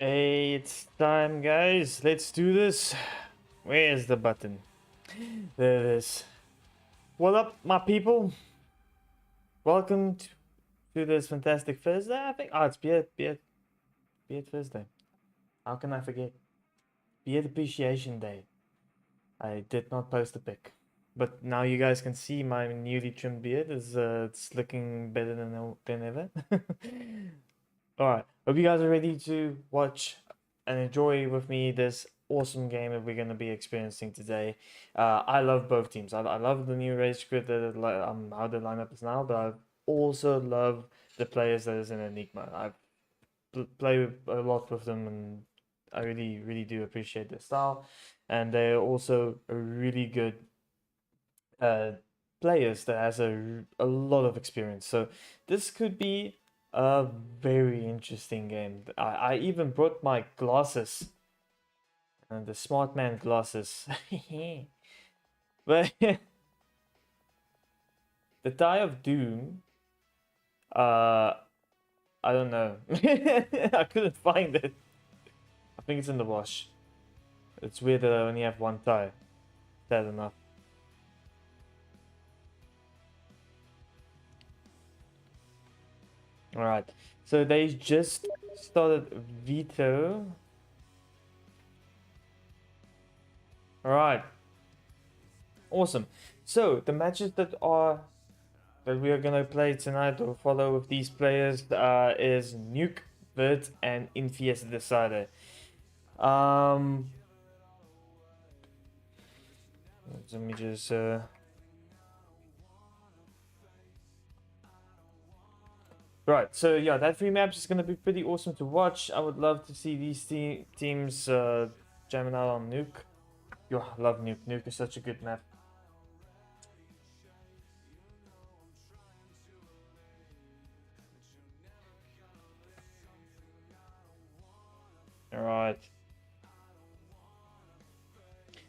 Hey, it's time, guys. Let's do this. Where's the button? There it is. What up, my people? Welcome to this fantastic Thursday. I think. Oh, it's Beard Thursday. How can I forget? Beard Appreciation Day. I did not post a pic, but now you guys can see my newly trimmed beard is it's looking better than ever. All right, hope you guys are ready to watch and enjoy with me this awesome game that we're going to be experiencing today. I love both teams. I love the new race grid how the lineup is now, but I also love the players that is in Enigma. I've played a lot with them, and I really do appreciate their style, and they're also a really good players that has a lot of experience. So this could be a very interesting game. I even brought my glasses and the smart man glasses. But the Die of Doom, I don't know. I couldn't find it. I think it's in the wash. It's weird that I only have one tie. Sad enough. Alright, so they just started Veto. Alright, awesome. So the matches that we are gonna play tonight or follow with these players is Nuke, Vert, and Infies Decider. Let me just Right, so yeah, that three maps is gonna be pretty awesome to watch. I would love to see these teams jamming out on Nuke. Yo, I love Nuke. Nuke is such a good map. Alright.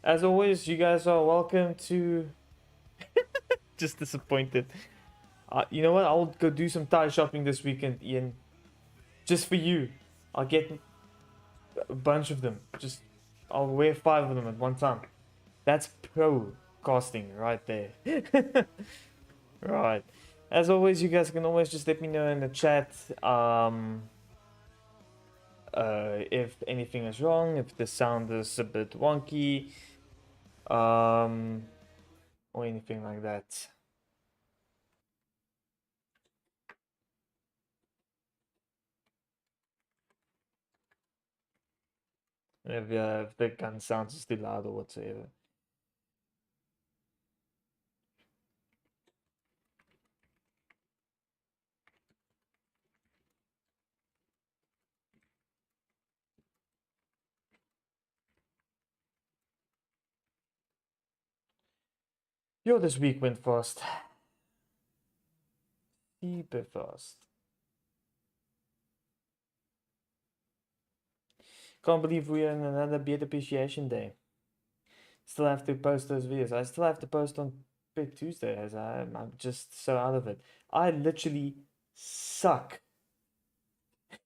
As always, you guys are welcome to... Just disappointed. You know what? I'll go do some tie shopping this weekend, Ian. Just for you. I'll get a bunch of them. I'll wear 5 of them at one time. That's pro casting right there. Right. As always, you guys can always just let me know in the chat if anything is wrong, if the sound is a bit wonky, or anything like that. If the gun sounds is too loud or whatsoever. Yo, this week went fast. Super fast. Can't believe we are in another Beard Appreciation Day. Still have to post those videos. I still have to post on Tuesday as I'm just so out of it. I literally suck.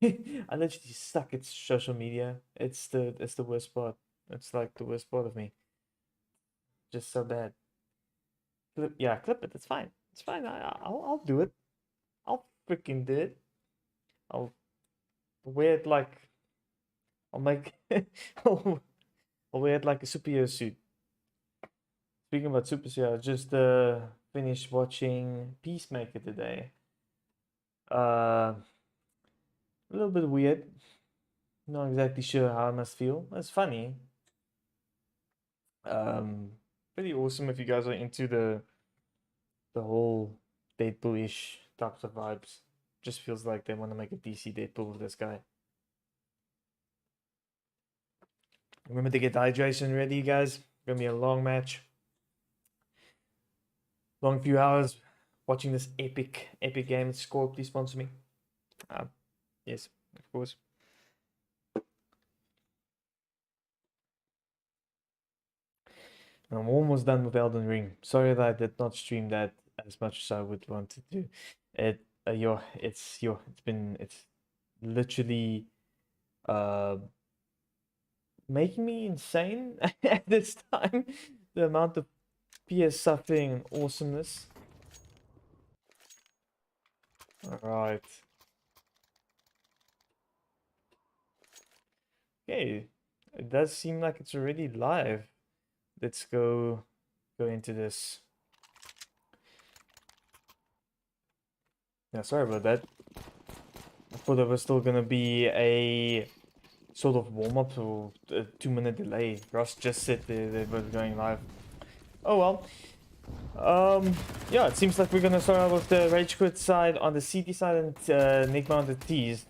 I literally suck at social media. It's the worst part. It's like the worst part of me. Just so bad. Clip it. It's fine. It's fine. I'll do it. I'll freaking do it. I'll wear it like I'll make I'll wear it like a superhero suit. Speaking about superhero, I just finished watching Peacemaker today. A little bit weird. Not exactly sure how I must feel. It's funny. Pretty awesome if you guys are into the whole Deadpool-ish types of vibes. Just feels like they want to make a DC Deadpool with this guy. Remember to get the hydration ready, guys. Gonna be a long match. Long few hours watching this epic game. Score, please sponsor me. Yes, of course. I'm almost done with Elden Ring. Sorry that I did not stream that as much as I would want to do. It's literally uh making me insane at this time. The amount of PS suffering and awesomeness. Alright. Okay. It does seem like it's already live. Let's go into this. Yeah, sorry about that. I thought there was still gonna be a sort of warm-up or a 2-minute delay. Ross just said they were going live. Oh well. Yeah, it seems like we're gonna start out with the Rage Quit side on the CT side and Enigma on the T's.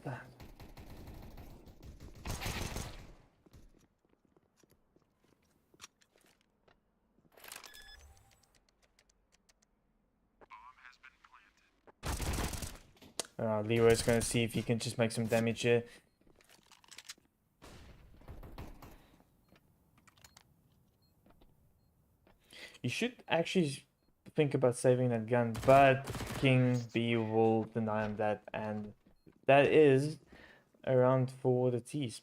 Leroy's gonna see if he can just make some damage here. You should actually think about saving that gun, but King B will deny him that, and that is around for the T's.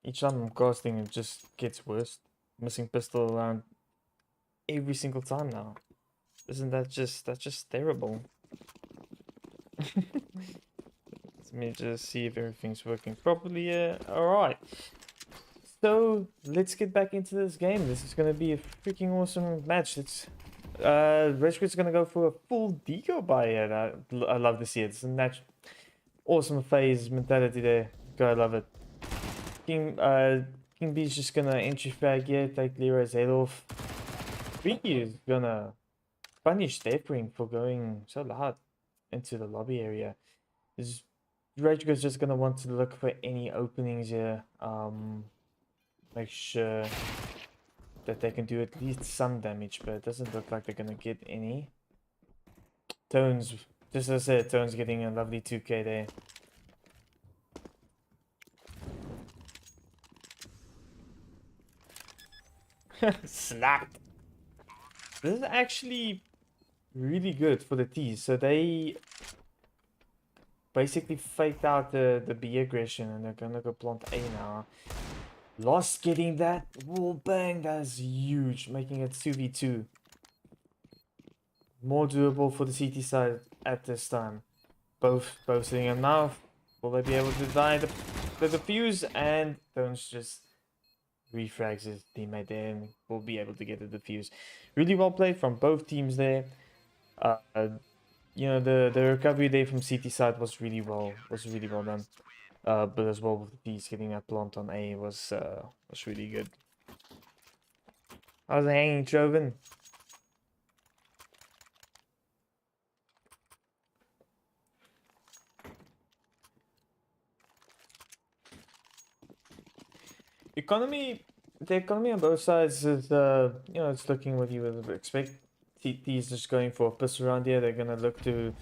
Each time I'm casting, it just gets worse. Missing pistol around every single time now. Isn't that that's just terrible? Let me just see if everything's working properly here. Alright. So let's get back into this game. This is gonna be a freaking awesome match. It's Red Squid's gonna go for a full deco buy here. I love to see it. It's a awesome phase mentality there. Gotta love it. King B's just gonna entry frag here, take Leroy's head off. Freaky is gonna punish Deathwing for going so loud into the lobby area. Rage is just gonna want to look for any openings here. Make sure that they can do at least some damage, but it doesn't look like they're gonna get any. Tones, just as I said, Tones getting a lovely 2k there. Slapped. This is actually really good for the T's. So they basically faked out the B aggression and they're gonna go plant A now. Lost getting that wall bang, that's huge, making it 2v2. More doable for the CT side at this time. Both sitting on mouth. Will they be able to die the defuse? And Tones just refrags his teammate there and will be able to get the defuse. Really well played from both teams there. You know, the recovery there from CT side was really well done. But as well with the T's getting that plant on A was really good. How's it hanging, Joven? The economy on both sides is, you know, it's looking what you would expect. TT's just going for a piss around here. They're gonna look to.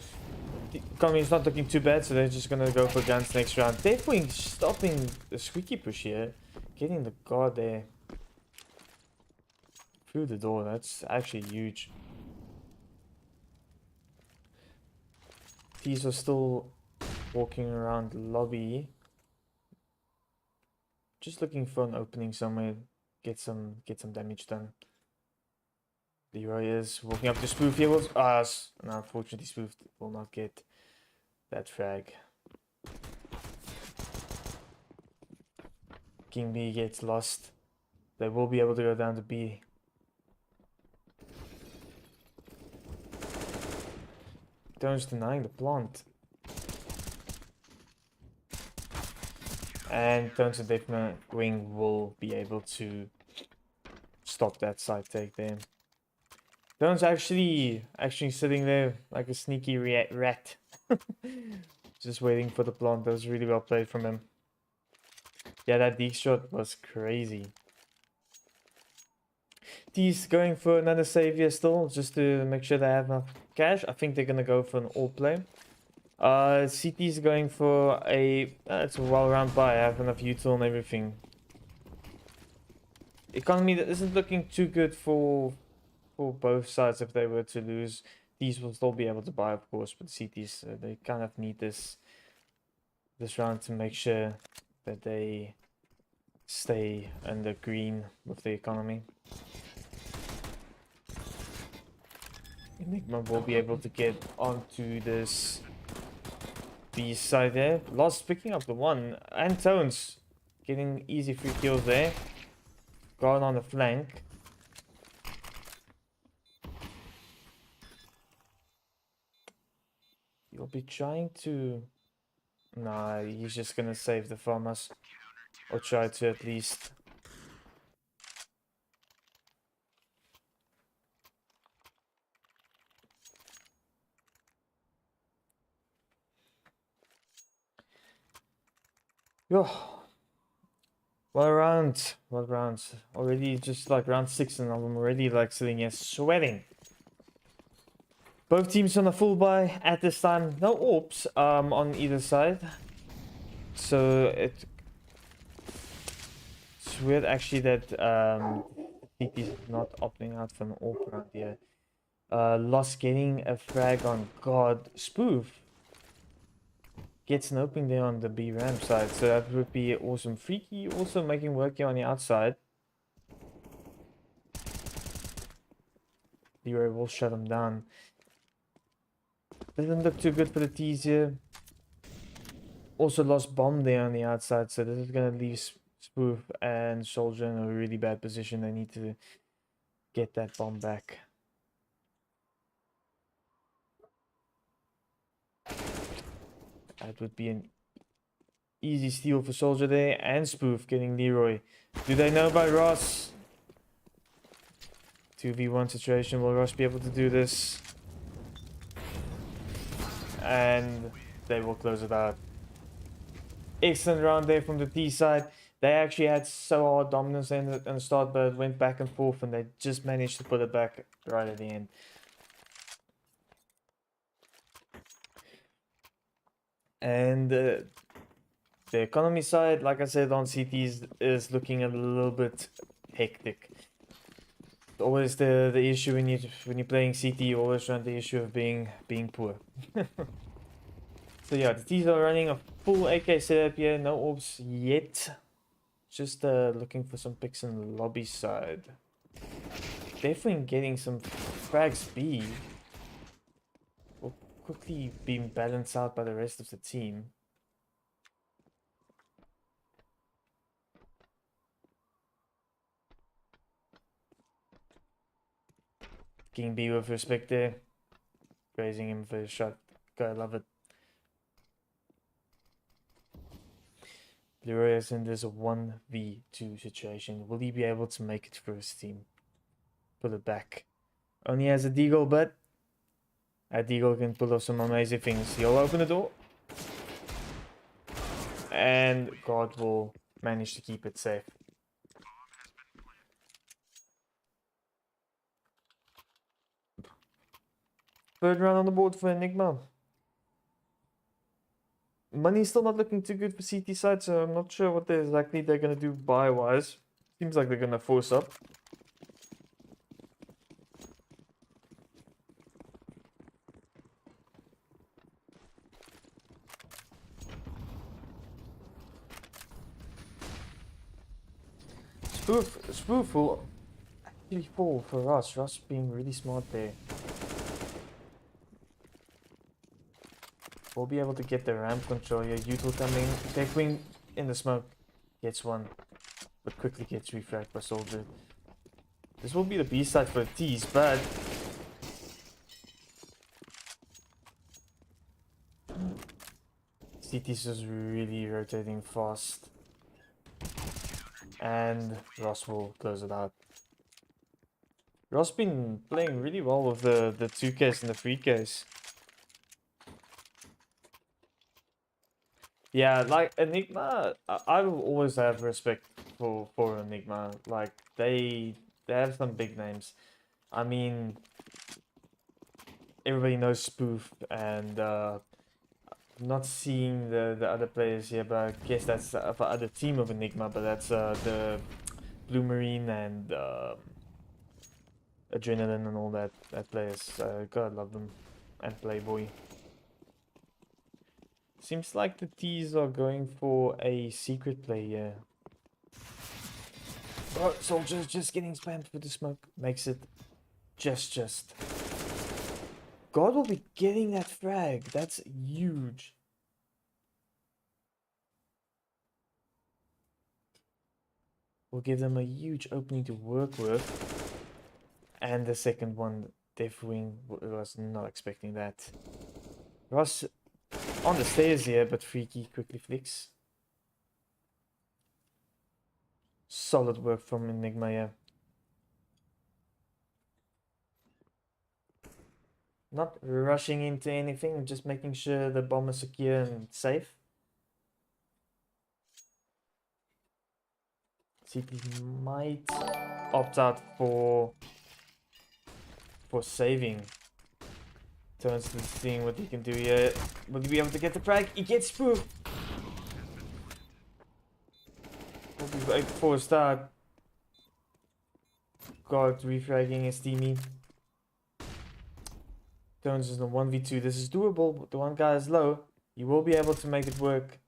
The economy is not looking too bad, so they're just gonna go for guns next round. Deathwing stopping the squeaky push here, getting the guard there through the door. That's actually huge. These are still walking around the lobby. Just looking for an opening somewhere, get some damage done. Leroy is walking up to Spoof here. And unfortunately Spoof will not get that frag. King B gets lost. They will be able to go down to B. Tones denying the plant. And Tones and Deathwing will be able to stop that side take there. Tones actually sitting there like a sneaky rat. Just waiting for the plant. That was really well played from him. Yeah, that deep shot was crazy. T's going for another savior still, just to make sure they have enough cash. I think they're gonna go for an all play. CT's going for a... it's a well-round buy. I have enough util and everything. Economy that isn't looking too good for both sides. If they were to lose, these will still be able to buy, of course, but CTs, they kind of need this round to make sure that they stay under green with the economy. Enigma will be able to get onto this B side there. Lost picking up the one, and Tones getting easy free kills there. Going on the flank. You'll be trying to... Nah, he's just gonna save the farmers. Or try to at least. Yo. What round? What rounds? Already just like round 6 and I'm already like sitting here sweating. Both teams on a full buy at this time. No orbs on either side. So it's weird actually that TT is not opting out for an orb round here. Lost getting a frag on God. Spoof gets an opening there on the B ramp side, so that would be awesome. Freaky also making work here on the outside. Leroy will shut him down. Doesn't look too good for the T's here. Also lost bomb there on the outside, so this is gonna leave Spoof and Soldier in a really bad position. They need to get that bomb back. That would be an easy steal for Soldier there, and Spoof getting Leroy. Do they know about Ross? 2v1 situation. Will Ross be able to do this? And they will close it out. Excellent round there from the T side. They actually had so hard dominance in the start, but it went back and forth, and they just managed to put it back right at the end. And the economy side, like I said, on CTs is looking a little bit hectic. Always the issue when you're playing CT, you always run the issue of being poor. So yeah, the T's are running a full AK setup here, no orbs yet. Just looking for some picks in the lobby side. Definitely getting some frags B. Will quickly be balanced out by the rest of the team. King B with respect there. Praising him for his shot. Gotta love it. Leroy is in this 1v2 situation. Will he be able to make it for his team? Pull it back. Only has a deagle, but a deagle can pull off some amazing things. He'll open the door. And God will manage to keep it safe. Third round on the board for Enigma. Money's still not looking too good for CT side, so I'm not sure what exactly they're gonna do buy-wise. Seems like they're gonna force up. Spoof will actually fall for Russ. Russ being really smart there. We'll be able to get the ramp control here. Util coming. Queen in the smoke. Gets one. But quickly gets refragged by Soldier. This will be the B side for the T's, but... CT's is really rotating fast. And Ross will close it out. Ross been playing really well with the 2Ks and the 3Ks. Yeah, like Enigma, I will always have respect for Enigma. Like they have some big names. I mean, everybody knows Spoof, and not seeing the other players here, but I guess that's the other team of Enigma. But that's the Blue Marine and Adrenaline and all that players. God love them, and Playboy. Seems like the T's are going for a secret play here. Oh, soldiers just getting spammed with the smoke makes it just. God will be getting that frag. That's huge. Will give them a huge opening to work with. And the second one, Deathwing was not expecting that. Ross on the stairs here, but Freaky quickly flicks. Solid work from Enigma here. Not rushing into anything, just making sure the bomb is secure and safe. CT might opt out for saving. Turns to seeing what he can do here. Will he be able to get the frag? He gets through. Will be right before a start. God refragging his teammate. Turns is in 1v2. This is doable, but the one guy is low. He will be able to make it work.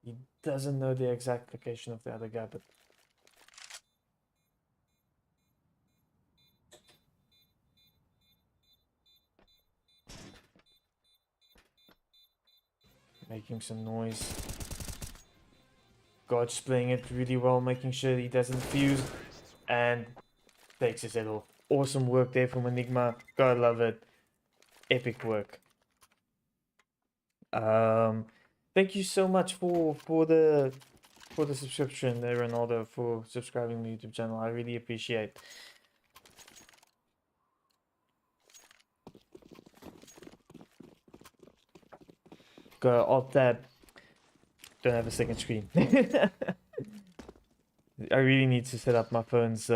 He doesn't know the exact location of the other guy, but making some noise. God's playing it really well, making sure he doesn't fuse, and takes his head off. Awesome work there from Enigma. Gotta love it. Epic work. Thank you so much for the subscription there, Ronaldo, for subscribing to my YouTube channel. I really appreciate. Go alt tab. Don't have a second screen. I really need to set up my phone's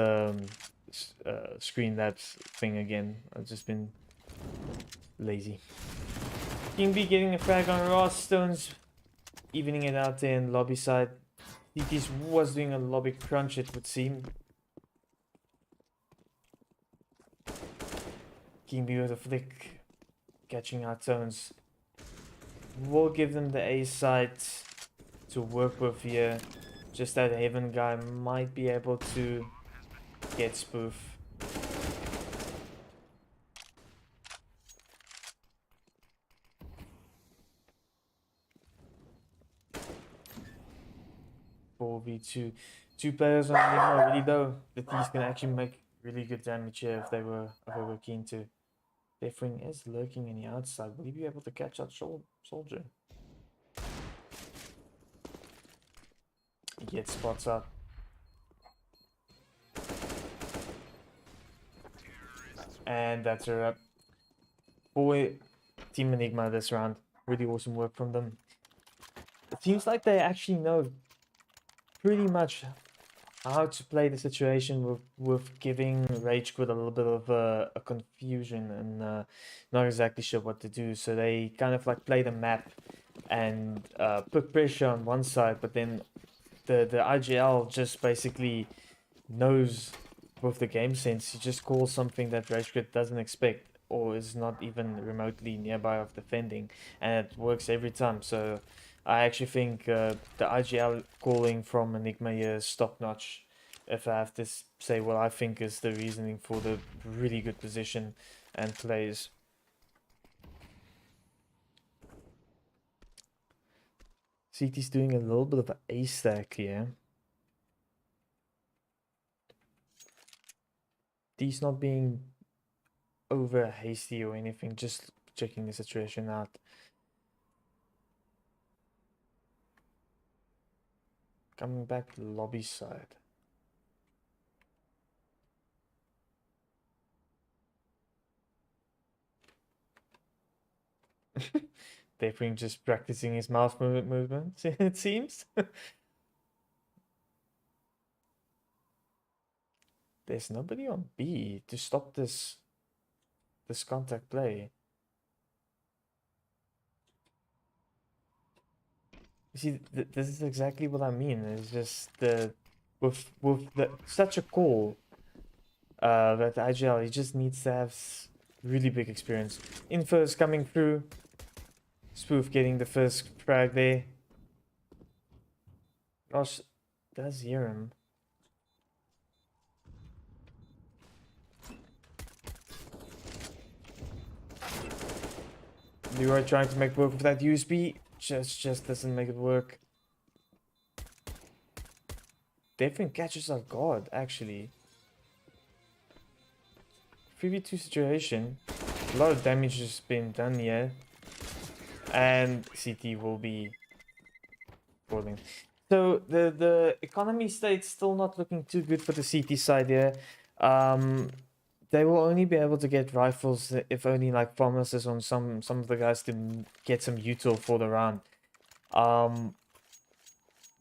screen lapse thing again. I've just been lazy. King B getting a frag on Ross. Stones evening it out there in lobby side. DT's was doing a lobby crunch, it would seem. King B with a flick, catching out Tones. We'll give them the A side to work with here. Just that Haven guy might be able to get Spoof. Four v2. Two players on Enigma really low. The T's can actually make really good damage here if they were keen to. Deathwing is lurking in the outside. Will he be able to catch out soldier? He gets spots up. And that's a wrap. Boy, Team Enigma this round. Really awesome work from them. It seems like they actually know pretty much how to play the situation with giving Rage Quit a little bit of a confusion and not exactly sure what to do. So they kind of like play the map and put pressure on one side, but then the IGL just basically knows with the game sense. He just calls something that Rage Quit doesn't expect or is not even remotely nearby of defending, and it works every time. So I actually think the IGL calling from Enigma here is top notch. If I have to say what I think is the reasoning for the really good position and plays. CT's doing a little bit of an A stack here. D's not being over hasty or anything, just checking the situation out. Coming back to the lobby side. They've just practicing his mouth movements, it seems. There's nobody on B to stop this contact play. You see, this is exactly what I mean. It's just with such a call that IGL, he just needs to have really big experience. Info is coming through. Spoof getting the first frag there. Gosh, does hear him. Leroy trying to make work with that USB. Just doesn't make it work. Definitely catches off guard, actually. 3v2 situation. A lot of damage has been done here. And CT will be falling. So the economy state's still not looking too good for the CT side here. They will only be able to get rifles if only like promises on some of the guys to get some util for the round.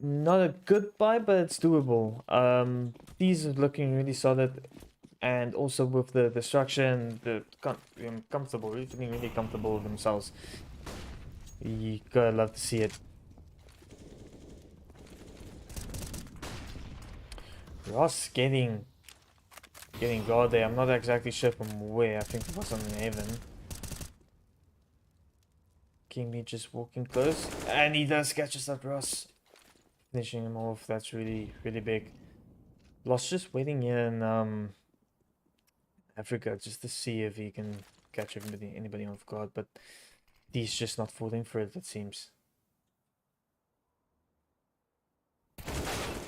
Not a good buy, but it's doable. These are looking really solid, and also with the structure and the comfortable, feeling really comfortable with themselves. You gotta love to see it. Ross getting guard there. I'm not exactly sure from where. I think it was on Heaven. King just walking close, and he does catch us at Ross. Finishing him off. That's really big. Lost just waiting here in Africa just to see if he can catch anybody off guard, but he's just not falling for it seems.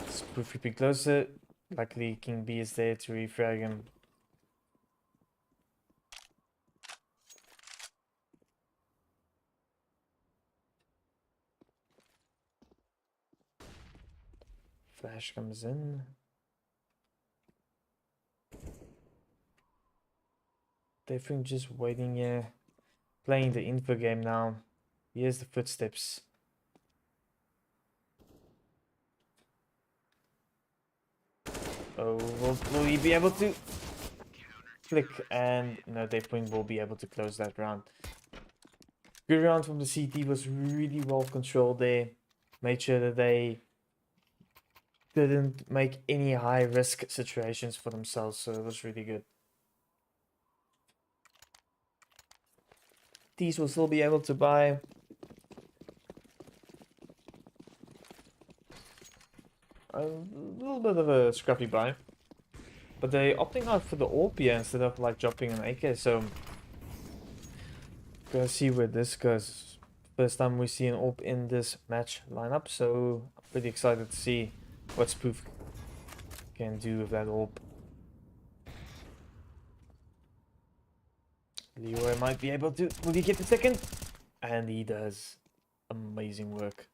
Spoof creeping closer. Luckily King B is there to refrag him. Flash comes in. Definitely just waiting here. Playing the info game now. Here's the footsteps. Oh, will he be able to click? And no, Deathwing will be able to close that round. Good round from the CT, was really well controlled there. Made sure that they didn't make any high risk situations for themselves, so it was really good. These will still be able to buy. A little bit of a scruffy buy. But they opting out for the AWP here instead of like dropping an AK, so gotta see where this goes. First time we see an AWP in this match lineup, so I'm pretty excited to see what Spoof can do with that AWP. Leroy might be able to. Will he get the second? And he does. Amazing work.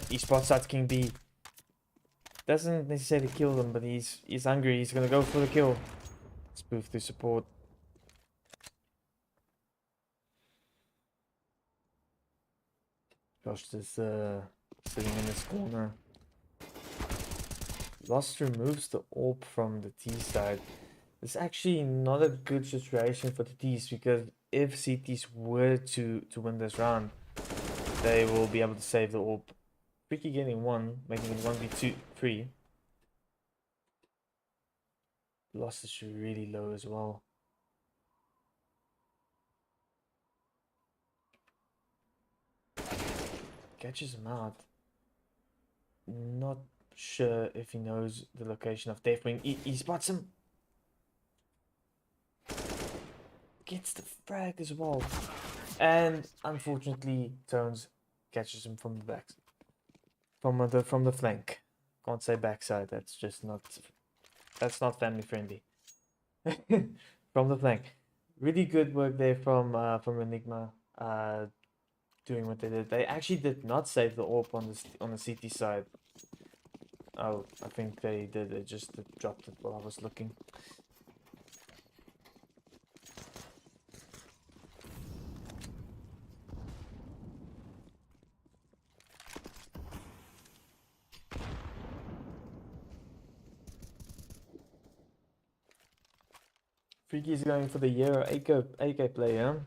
He spots out King B. Doesn't necessarily kill them, but he's hungry. He's gonna go for the kill. Spoof to support. Josh is sitting in this corner. Lost removes the AWP from the T side. It's actually not a good situation for the T's, because if CTs were to win this round, they will be able to save the AWP. Freaky getting one, making it 1v2 3. Lost is really low as well. Catches him out. Not sure if he knows the location of Deathwing. He spots him. Gets the frag as well. And unfortunately, Tones catches him from the back. From the flank. Can't say backside, that's not family friendly. From the flank. Really good work there from Enigma. Doing what they did. They actually did not save the AWP on the CT side. Oh, I think they did. They just dropped it while I was looking. Freaky's going for the Euro AK player.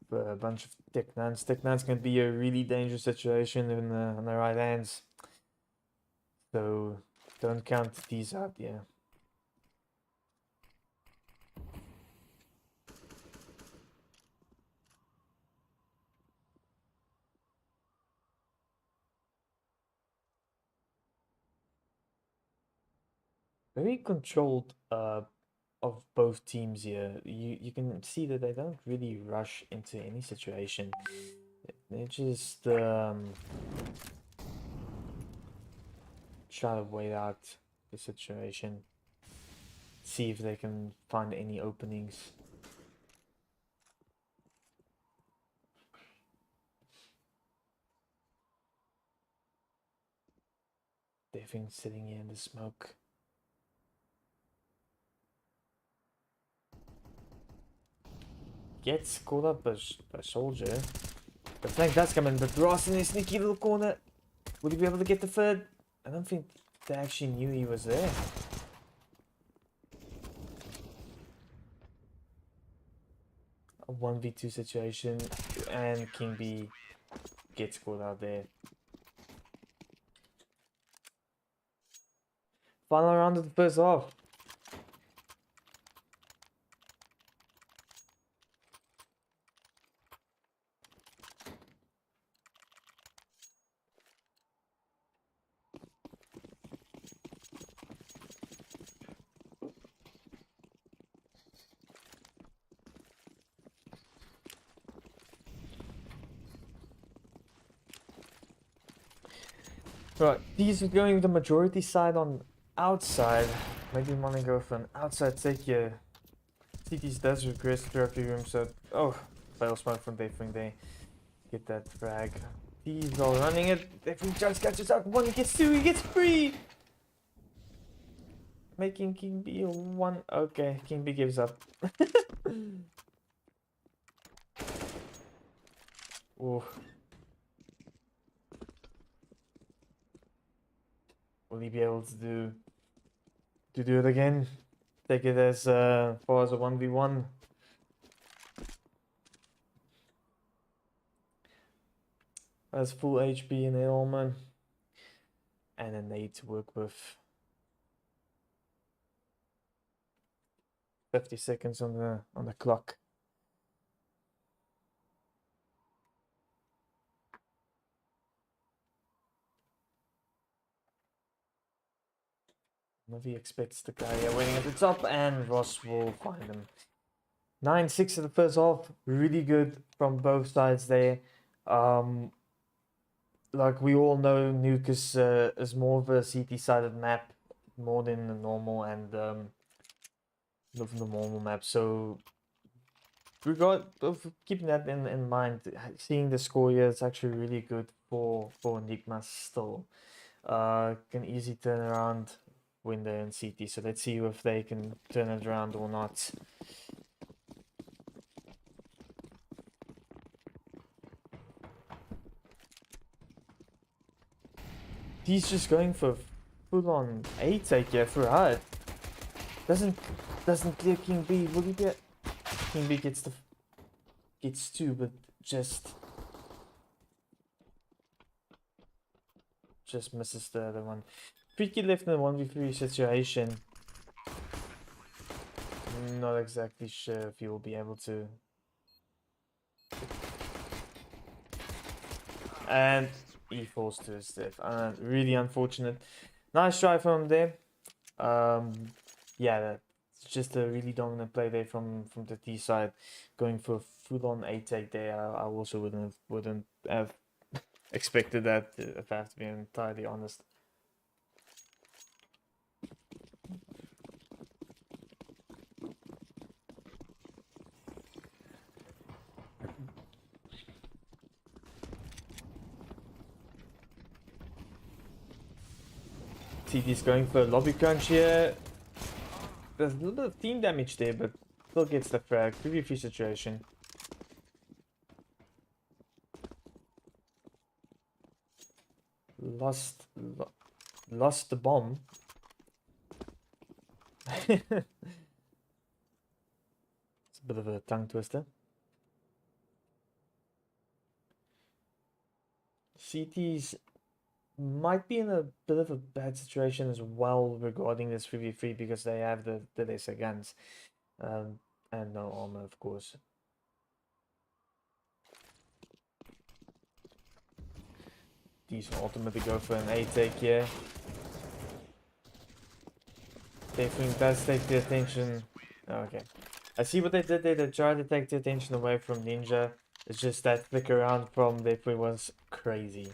For a bunch of Tech 9s. Tech 9s can be a really dangerous situation on the right hands. So don't count these out, yeah. Very controlled of both teams here. You can see that they don't really rush into any situation. They just try to wait out the situation. See if they can find any openings. They've been sitting here in the smoke. Gets caught up by Soldier. The flank does come in, but Ross in a sneaky little corner. Will he be able to get the third? I don't think they actually knew he was there. A 1v2 situation, and King B gets caught out there. Final round of the first half. Right, these are going the majority side on outside. Maybe want to go for an outside take here. CT's does regress therapy room, so fail smoke from Dayfring Day. Get that frag. These all running it. Dayfring just catches out. One, he gets two, he gets three. Making King B a one. Okay, King B gives up. Ooh. Will he be able to do it again? Take it as far as a 1v1. That's full HP in Enigma. And a nade to work with. 50 seconds on the clock. Movie expects the guy waiting at the top, and Ross will find him. 9-6 in the first half, really good from both sides there. Like we all know, Nuke is more of a CT-sided map, more than the normal and the normal map. So keeping that in mind, seeing the score here, it's actually really good for Enigma still. Can easily turn around window and CT. So let's see if they can turn it around or not. He's just going for full on A take here for HUD. Doesn't clear King B. Will he get King B gets two, but just misses the other one. Freaky left in a 1v3 situation. Not exactly sure if he will be able to. And he falls to his death. Really unfortunate. Nice try from him there. Yeah, that's just a really dominant play there from the T side, going for a full-on A take there. I also wouldn't have expected that, if I have to be entirely honest. TD's going for a lobby crunch here. There's a little bit of team damage there, but still gets the frag. Pretty free situation. Lost the bomb. bit of a tongue twister. CT's might be in a bit of a bad situation as well regarding this 3v3 because they have the lesser guns and no armor, of course. Decent ultimately go for an A take here. Definitely does take the attention. Okay. I see what they did there. They tried to take the attention away from Ninja. It's just that flick around from Definitely was crazy.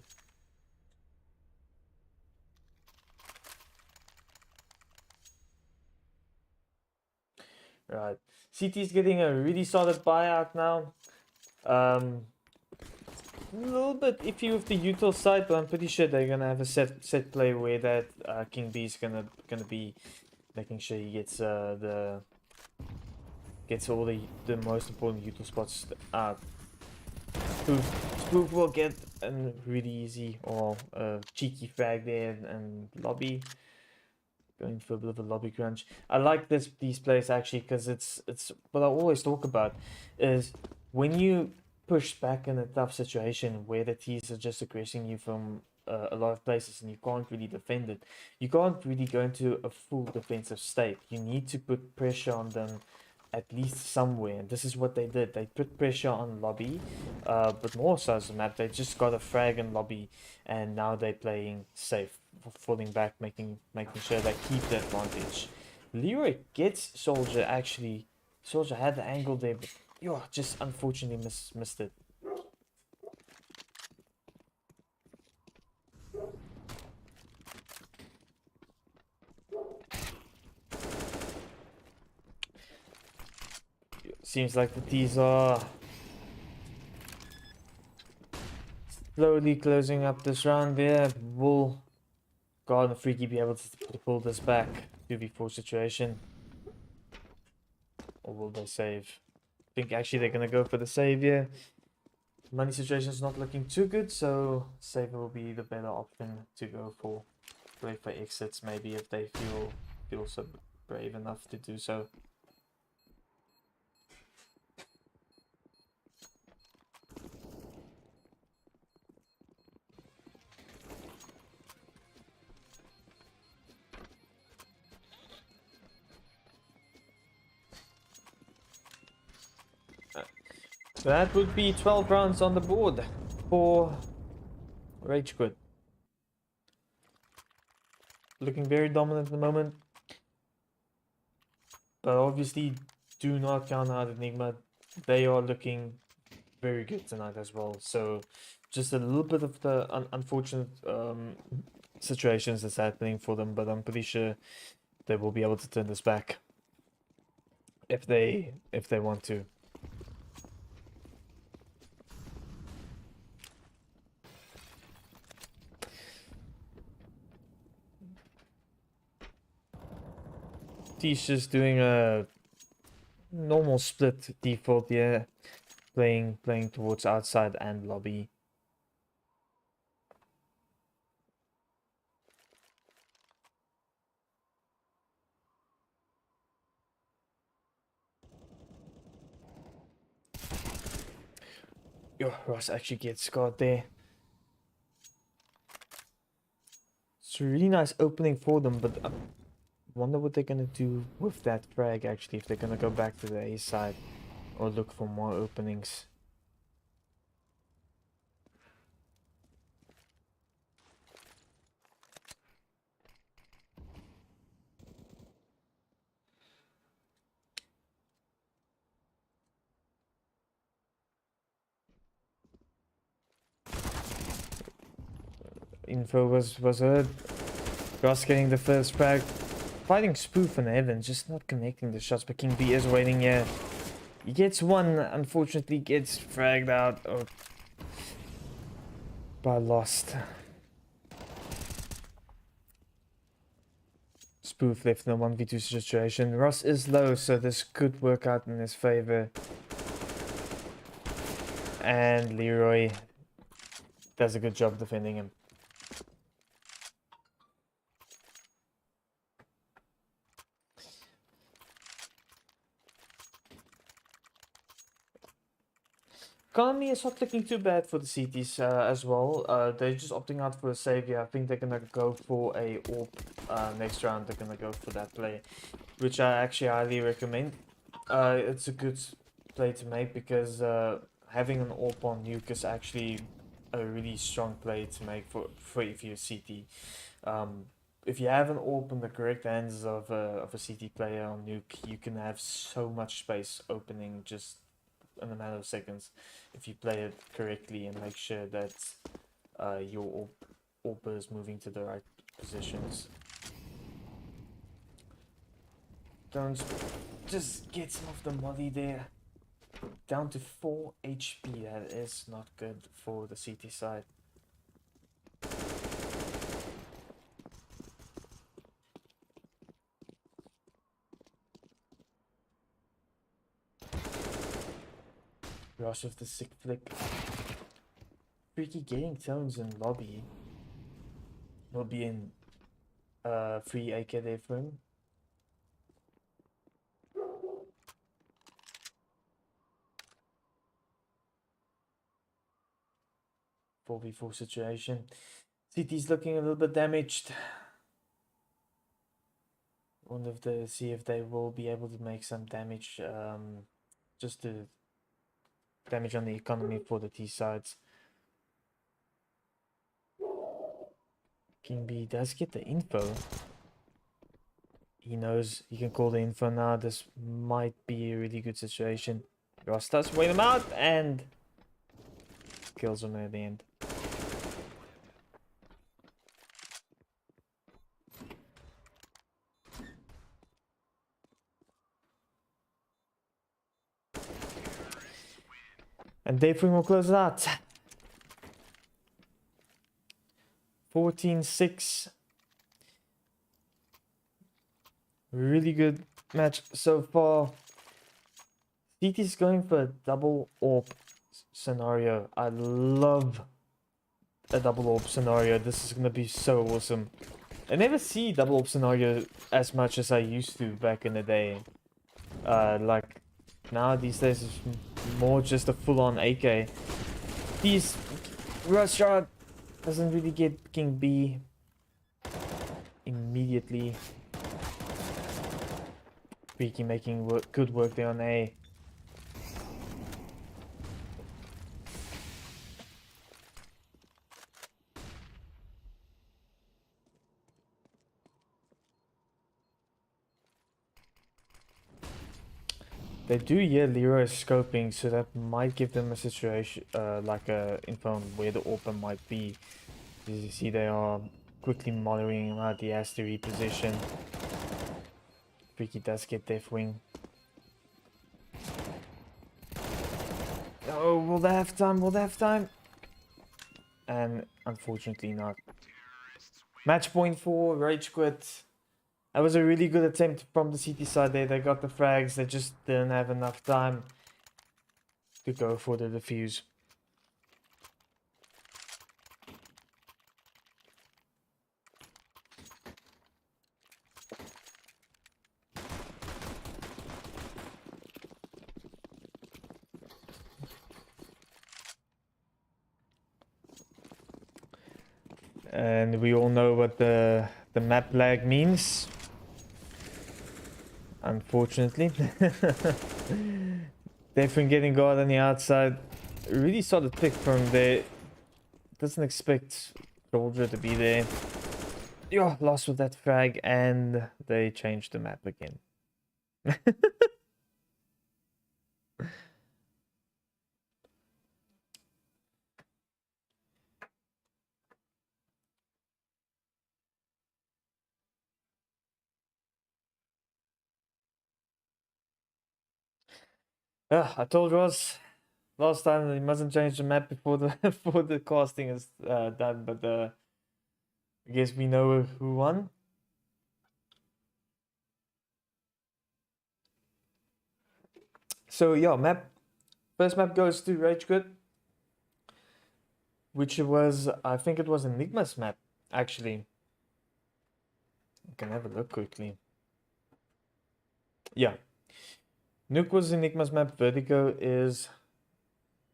Right. CT's getting a really solid buyout now. A little bit iffy with the util side, but I'm pretty sure they're gonna have a set play where that King B is gonna be making sure he gets all the most important util spots. Spoof will get a really easy or cheeky frag there and lobby. Going for a bit of a lobby crunch. I like these plays actually because it's what I always talk about is when you push back in a tough situation where the teams are just aggressing you from a lot of places and you can't really defend it. You can't really go into a full defensive state. You need to put pressure on them at least somewhere, and this is what they did. They put pressure on lobby, but more so as a map, they just got a frag in lobby, and now they're playing safe, falling back, making sure they keep the advantage. Leroy gets Soldier actually. Soldier had the angle there, but just unfortunately missed it. Seems like the T's are slowly closing up this round there. Will God and Freaky be able to pull this back? 2v4 situation. Or will they save? I think actually they're going to go for the save here. Money situation is not looking too good, so save will be the better option to go for. Play for exits maybe if they feel so brave enough to do so. That would be 12 rounds on the board for Rage Quit. Looking very dominant at the moment. But obviously, do not count out Enigma. They are looking very good tonight as well. So, just a little bit of the unfortunate situations that's happening for them. But I'm pretty sure they will be able to turn this back if they want to. He's just doing a normal split default here, playing towards outside and lobby. Yo, Ross actually gets scarred there. It's a really nice opening for them, but I wonder what they're gonna do with that frag actually, if they're gonna go back to the A side or look for more openings. Info was heard. Ross getting the first frag. Fighting Spoof and Evan, just not connecting the shots, but King B is waiting here. He gets one, unfortunately gets fragged out by Lost. Spoof left in a 1v2 situation. Ross is low, so this could work out in his favor. And Leroy does a good job defending him. economy is not looking too bad for the CTs as well. They're just opting out for a savior. I think they're gonna go for a AWP next round. They're gonna go for that play, which I actually highly recommend. It's a good play to make because having an AWP on nuke is actually a really strong play to make for if you're CT. If you have an AWP in the correct hands of a CT player on nuke, you can have so much space opening just in a matter of seconds if you play it correctly and make sure that your AWP is moving to the right positions. Don't just get some of the molly there. Down to 4 HP, that is not good for the CT side. Rush of the sick flick. Freaky getting tones in lobby. Will be in free AK there for him. Four v 4 situation. CT's looking a little bit damaged. Wonder if they see if they will be able to make some damage. Just to damage on the economy for the T sides. King B does get the info. He knows he can call the info now. This might be a really good situation. Ross does wait him out and kills him at the end. And Dayfring will close it out. 14-6. Really good match so far. CT's going for a double AWP scenario. I love a double AWP scenario. This is gonna be so awesome. I never see double AWP scenario as much as I used to back in the day. Like now these days it's more just a full-on AK. These rush shot doesn't really get King B immediately. Freaky making good work there on A. They do hear Leroy scoping, so that might give them a situation, like a info on where the AWP might be. As you see, they are quickly monitoring out the has to reposition. Freaky does get Death Wing. Oh, will they have time? Will they have time? And unfortunately not. Match point for Rage Quit. That was a really good attempt from the CT side there. They got the frags. They just didn't have enough time to go for the defuse. And we all know what the map lag means. Unfortunately. Definitely getting guard on the outside. Really solid pick from there. Doesn't expect Soldier to be there. Yeah, lost with that frag and they changed the map again. I told Ross last time that he mustn't change the map before the before the casting is done, but I guess we know who won. So yeah, first map goes to Rage Quit, which was, I think it was Enigma's map actually. I can have a look quickly. Yeah, Nuke was Enigma's map. Vertigo is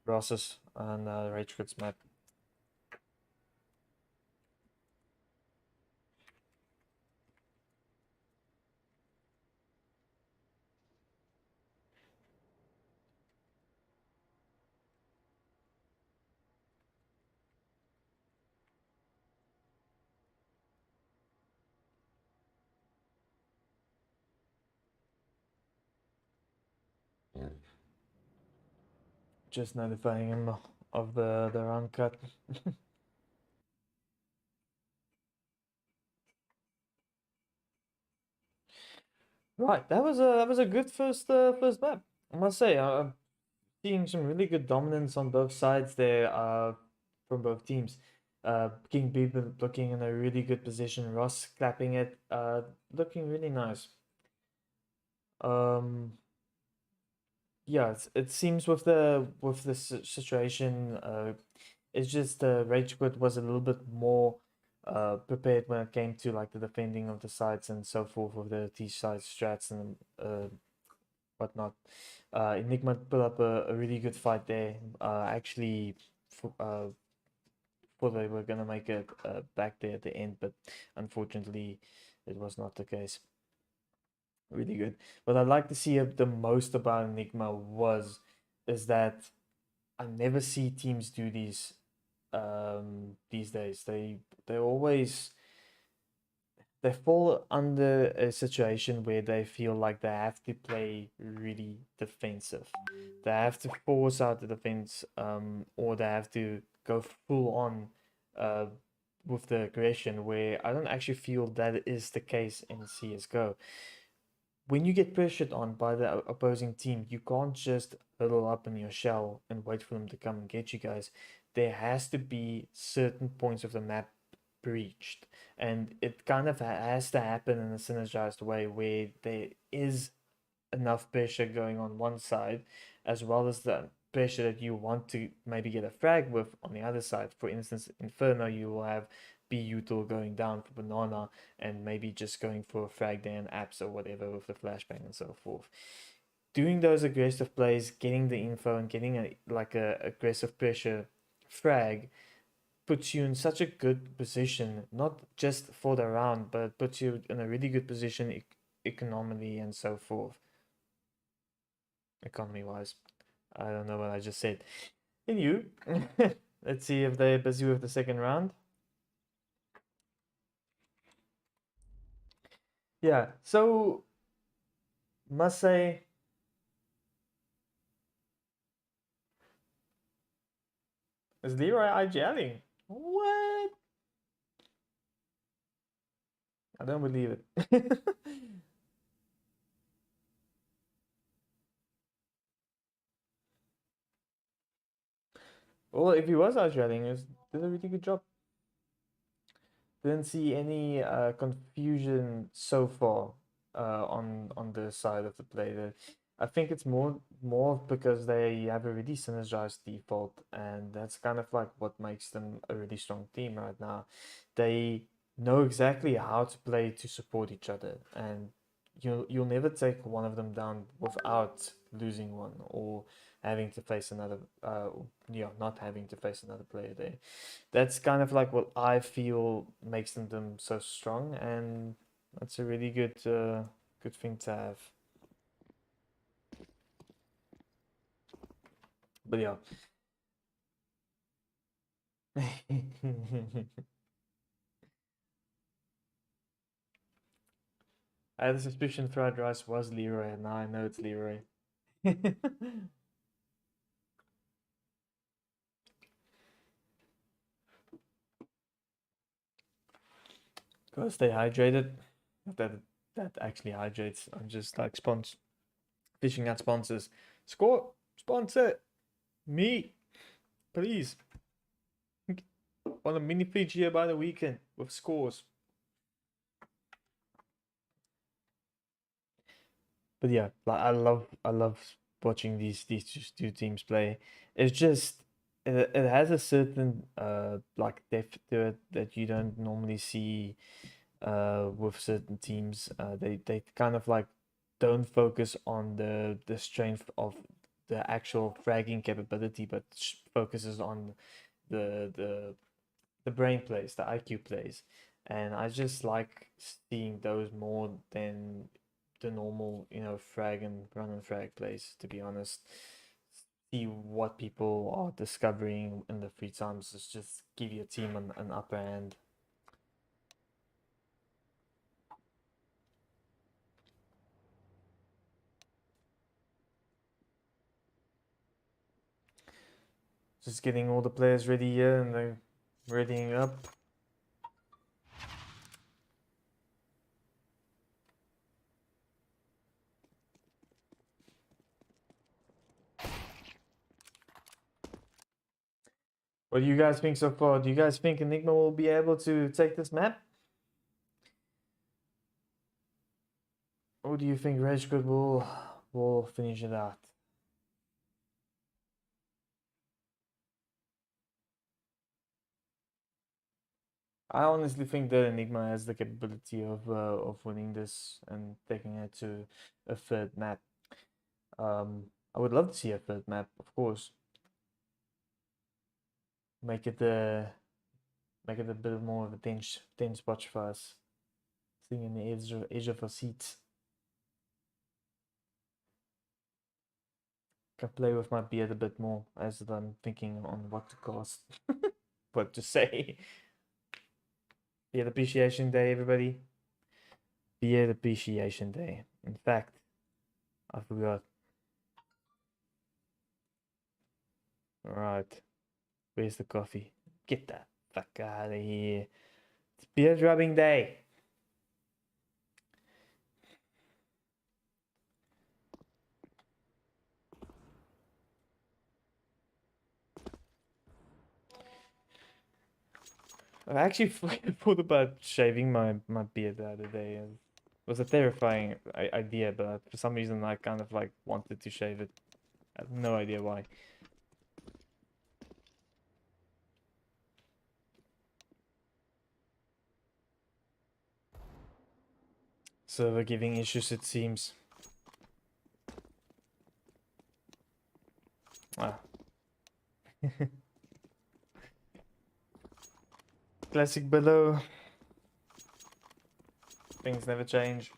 Ross's on Rage Quit's map. Just notifying him of the run cut. Right, that was a good first map. I must say, I'm seeing some really good dominance on both sides there, from both teams. King Bieber looking in a really good position, Ross clapping it, looking really nice. Um, yeah, it seems with the situation, it's just Rage Quit was a little bit more prepared when it came to like the defending of the sites and so forth of the T side strats and whatnot. Enigma put up a really good fight there. Actually, thought they were gonna make it back there at the end, but unfortunately, it was not the case. Really good. What I'd like to see the most about Enigma was is that I never see teams do these days. They always they fall under a situation where they feel like they have to play really defensive. They have to force out the defense, or they have to go full on uh, with the aggression. Where I don't actually feel that is the case in CSGO. When you get pressured on by the opposing team, you can't just huddle up in your shell and wait for them to come and get you guys. There has to be certain points of the map breached, and it kind of has to happen in a synergized way where there is enough pressure going on one side, as well as the pressure that you want to maybe get a frag with on the other side. For instance, Inferno, you will have B Util going down for Banana and maybe just going for a frag there and apps or whatever with the flashbang and so forth. Doing those aggressive plays, getting the info and getting a aggressive pressure frag puts you in such a good position, not just for the round, but puts you in a really good position economically and so forth. Economy wise. I don't know what I just said. And you, let's see if they're busy with the second round. Yeah, so must say, is Leroy IGLing? What? I don't believe it. Well, if he was IGLing, he did a really good job. Didn't see any confusion so far on the side of the play. I think it's more because they have a really synergized default, and that's kind of like what makes them a really strong team right now. They know exactly how to play to support each other, and you'll never take one of them down without losing one or having to face another. Not having to face another player there. That's kind of like what I feel makes them so strong, and that's a really good thing to have. But yeah. I had a suspicion fried rice was Leroy, and now I know it's Leroy. Gotta stay hydrated. That that actually hydrates. I'm just like fishing at sponsors. Score sponsor me, please. Want a mini fridge here by the weekend with scores. But yeah, like I love watching these two teams play. It's just it has a certain like depth to it that you don't normally see with certain teams. They kind of like don't focus on the strength of the actual fragging capability, but focuses on the the brain plays, the IQ plays, and I just like seeing those more than the normal, frag and run and frag plays. To be honest, see what people are discovering in the free times is just give your team an upper hand. Just getting all the players ready here and they're readying up. What do you guys think so far? Do you guys think Enigma will be able to take this map? Or do you think Rage will finish it out? I honestly think that Enigma has the capability of winning this and taking it to a third map. I would love to see a third map, of course. Make it make it a bit more of a tense watch for us. Sitting in the edge of our seats. Can play with my beard a bit more as I'm thinking on what to cast, what to say. Beard Appreciation Day, everybody. Beard Appreciation Day. In fact, I forgot. Alright. Where's the coffee? Get that fuck out of here. It's beard rubbing day. I actually thought about shaving my beard the other day. It was a terrifying idea, but for some reason I kind of like wanted to shave it. I have no idea why. So we're giving issues, it seems. Ah. Classic below. Things never change.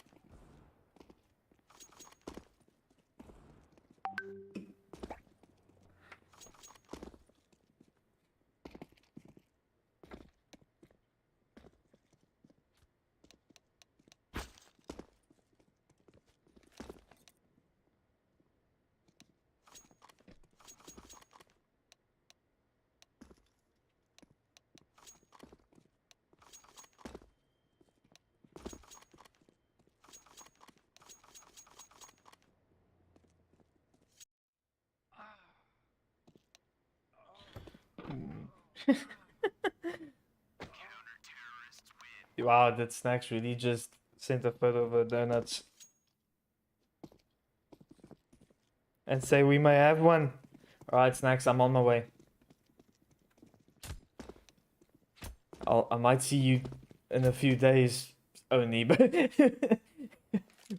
Wow, that Snacks really just sent a photo of a donuts. And say we may have one. Alright, Snacks, I'm on my way. I might see you in a few days only, but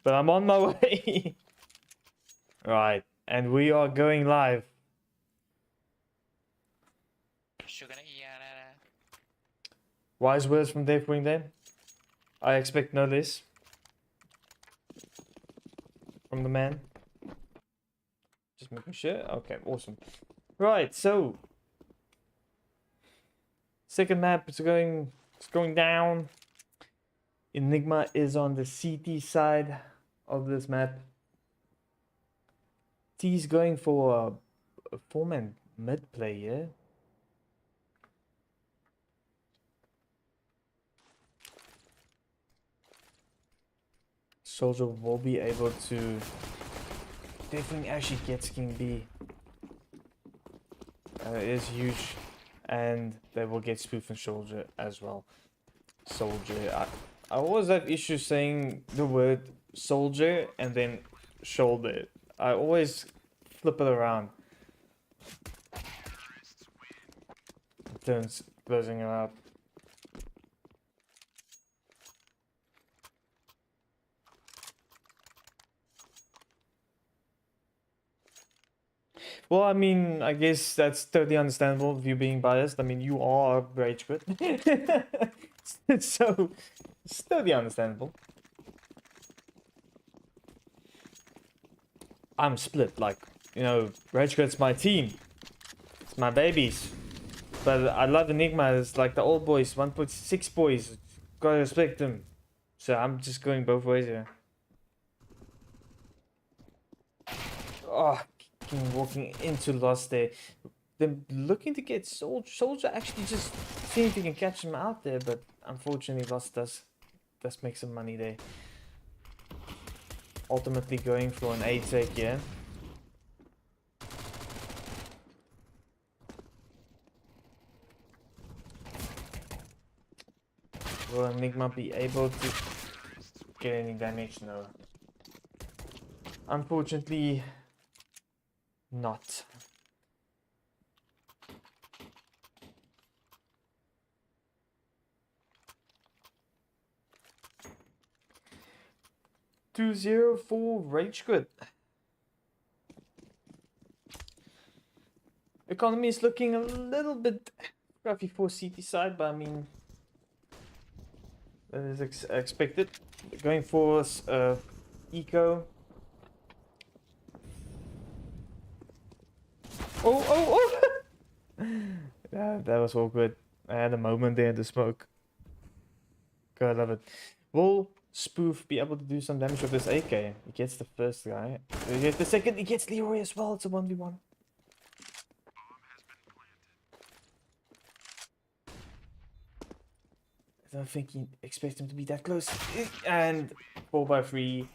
but I'm on my way. Right, and we are going live. Wise words from Dave Wingden. I expect no less from the man. Just making sure. Okay, awesome. Right, so second map is going down. Enigma is on the CT side of this map. T's going for a 4-man mid play here. Soldier will be able to definitely actually get King B. It is huge, and they will get Spoof and Soldier as well. Soldier. I always have issues saying the word soldier and then shoulder. I always flip it around. Turns closing it out. Well, I mean, I guess that's totally understandable if you being biased. I mean, you are rage quit. So, it's totally understandable. I'm split, like, you know, rage quit's my team. It's my babies. But I love Enigma. It's like the old boys, 1.6 boys. Gotta respect them. So I'm just going both ways here. Oh, walking into lost there. They're looking to get Soldier. Soldier actually just seeing if he can catch him out there, but unfortunately Lost does make some money there. Ultimately going for an A take here. Will Enigma be able to get any damage? No. Unfortunately, not. (2-0) for Rage Quit. Economy is looking a little bit scruffy for CT side, but I mean, that is expected. Going for eco. Oh! Yeah, that was all good. I had a moment there in the smoke. God, I love it. Will Spoof be able to do some damage with this AK? He gets the first guy. He gets the second. He gets Leroy as well. It's a 1v1. I don't think he expects him to be that close. And 4x3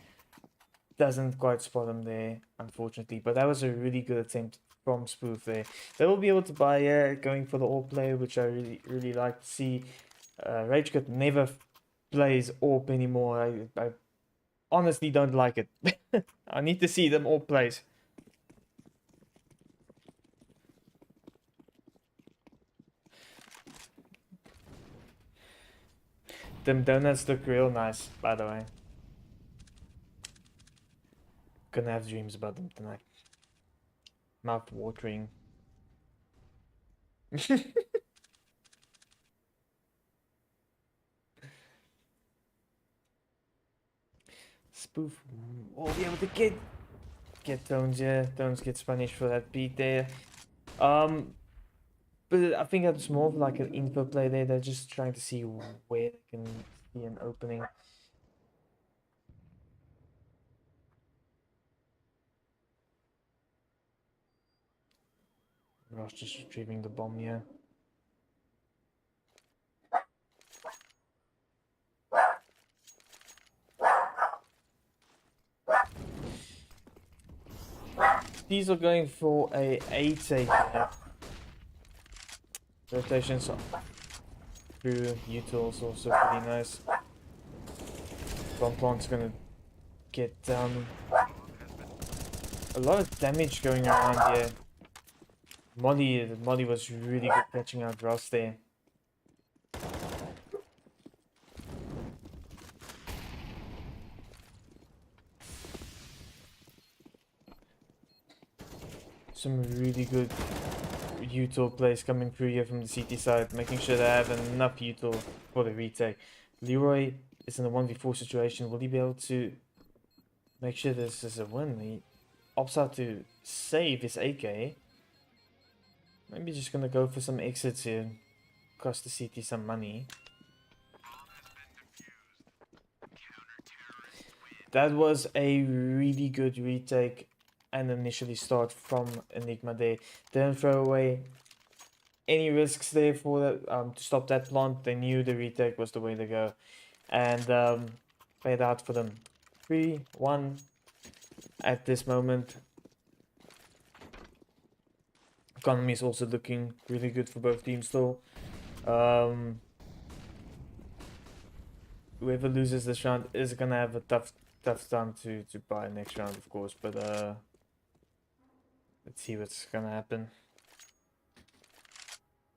doesn't quite spot him there, unfortunately. But that was a really good attempt from Spoof there. They will be able to buy going for the all play, which I really like to see. Rage Quit never plays AWP anymore. I honestly don't like it. I need to see them all plays. Them donuts look real nice, by the way. Gonna have dreams about them tonight. Mouth watering. Spoof will be able to get Tones, yeah. Tones gets punished for that beat there. But I think that's more of like an info play there. They're just trying to see where they can see an opening. Ross just retrieving the bomb here. These are going for a take here. Rotations through utils also pretty nice. Bomb plant's gonna get a lot of damage going around here. Molly was really good catching out Ross there. Some really good util plays coming through here from the CT side, making sure they have enough util for the retake. Leroy is in a 1v4 situation. Will he be able to make sure this is a win? He opts out to save his AK. Maybe just gonna go for some exits here. Cost the CT some money. That was a really good retake and initially start from Enigma there. Didn't throw away any risks there for that to stop that plant. They knew the retake was the way to go, and played out for them. 3-1 at this moment. Economy is also looking really good for both teams though. Whoever loses this round is gonna have a tough time to buy next round, of course, but let's see what's gonna happen.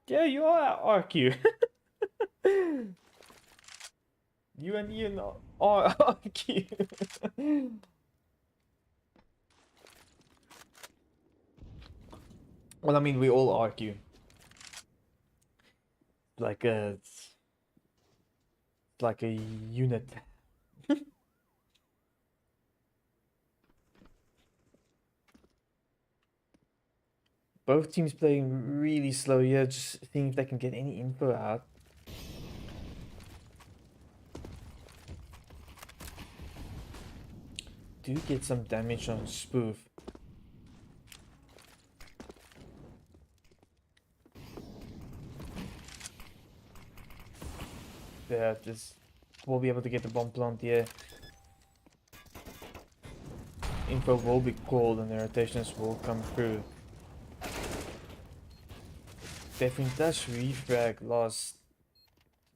Yeah, you are RQ. You and Ian are RQ. Well, I mean, we all argue. Like a, like a unit. Both teams playing really slow here, just seeing if they can get any info out. Do get some damage on Spoof. Yeah, this we'll be able to get the bomb plant here. Info will be called and the rotations will come through. Definitely does refrag lost,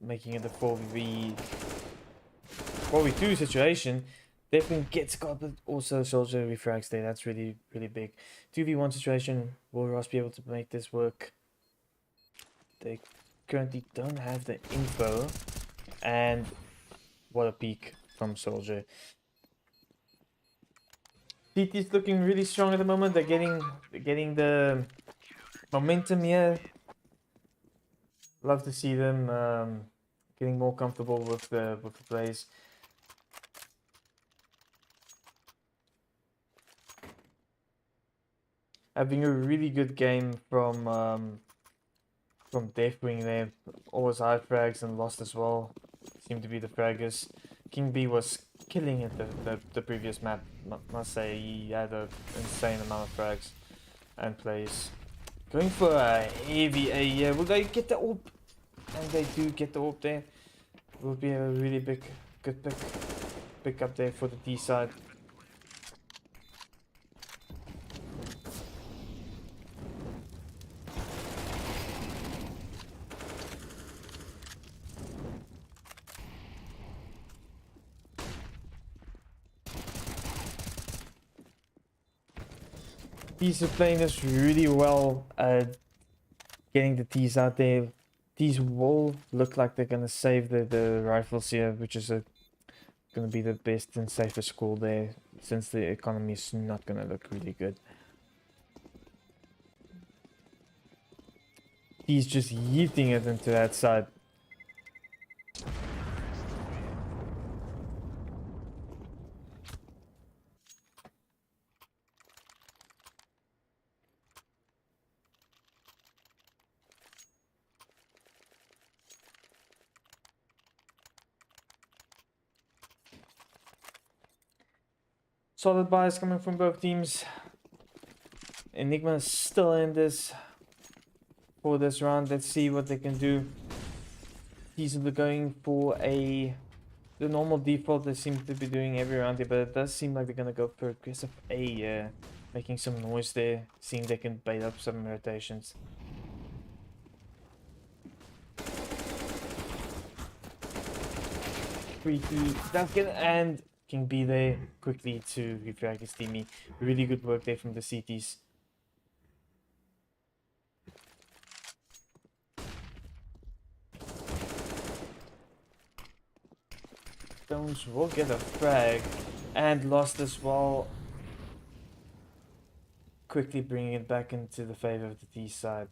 making it a 4v2 situation. Definitely gets caught, but also Soldier refrags there. That's really big. 2v1 situation. Will Ross be able to make this work? They currently don't have the info, and what a peek from Soldier. CT's looking really strong at the moment. They're getting the momentum here. Love to see them getting more comfortable with the plays. Having a really good game from Deathwing there. Always high frags and lost as well. Seemed to be the fraggers. King B was killing it the previous map. Must say he had an insane amount of frags and plays. Going for a heavy A here. Will they get the orb? And they do get the orb there. Will be a really good pick up there for the D side. These are playing this really well, getting the T's out there. These will look like they're gonna save the rifles here, which is gonna be the best and safest call there, since the economy is not gonna look really good. He's just yeeting it into that side. Solid buys coming from both teams. Enigma is still in this for this round. Let's see what they can do. These are going for the normal default they seem to be doing every round here, but it does seem like they're gonna go for aggressive A, making some noise there, seeing they can bait up some rotations. Freaky Duncan and King B there quickly to refrag his teammate. Really good work there from the CTs. Stones will get a frag and lost as well. Quickly bringing it back into the favor of the T side.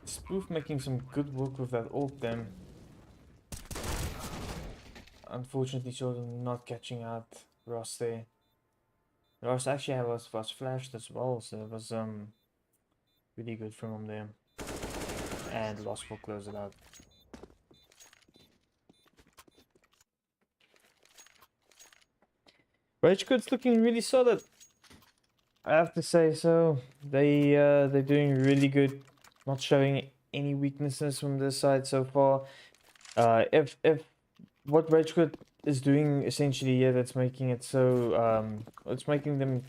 Spoof making some good work with that ult then. Unfortunately, sort of not catching out Ross there. Ross actually was flashed as well, so it was really good from him there. And Lost will close it out. Rage Quit's looking really solid, I have to say so. They're doing really good, not showing any weaknesses from this side so far. If what Rage Quit is doing essentially, yeah, that's making it so it's making them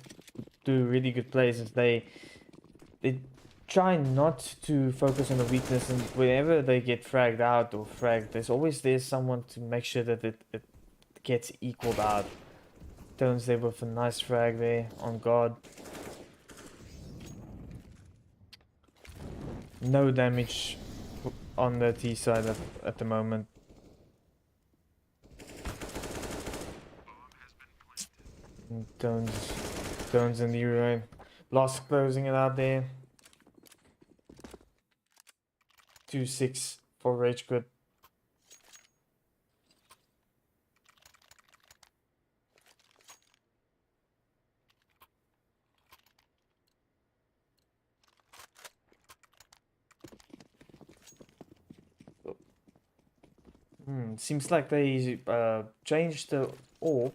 do really good plays is they try not to focus on the weakness, and whenever they get fragged out or fragged, there's someone to make sure that it gets equaled out. Tones there with a nice frag there on guard. No damage on the T side at the moment. Stones in the right. Blast closing it out there. 2-6 for Rage Quit. Seems like they changed the orb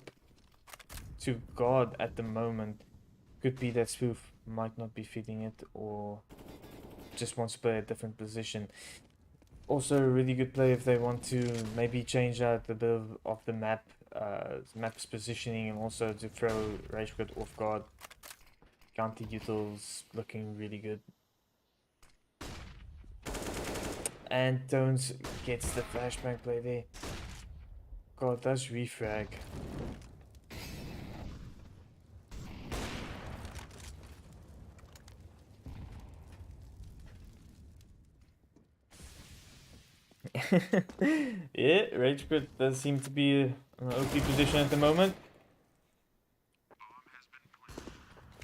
to God at the moment. Could be that Spoof might not be fitting it or just wants to play a different position. Also a really good play if they want to maybe change out a bit of the map's positioning, and also to throw Rage Quit off guard. Counter utils looking really good. And Tones gets the flashbang play there. God, that's refrag. Yeah, Rage Quit does seem to be an OP position at the moment.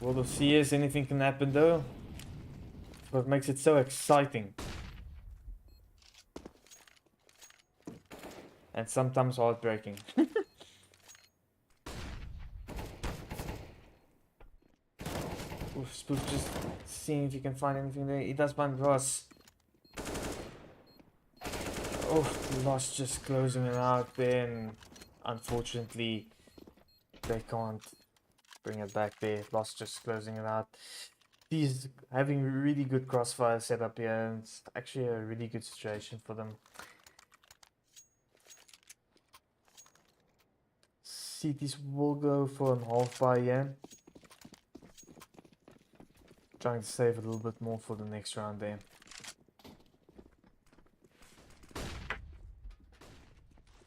World of CS, anything can happen though. What makes it so exciting. And sometimes heartbreaking. Oof, Spoof just seeing if he can find anything there. He does find Ross. Oh, Lost just closing it out there, and unfortunately they can't bring it back there. Lost just closing it out. He's having really good crossfire setup here, and it's actually a really good situation for them. CTs will go for an half buy here. Trying to save a little bit more for the next round there.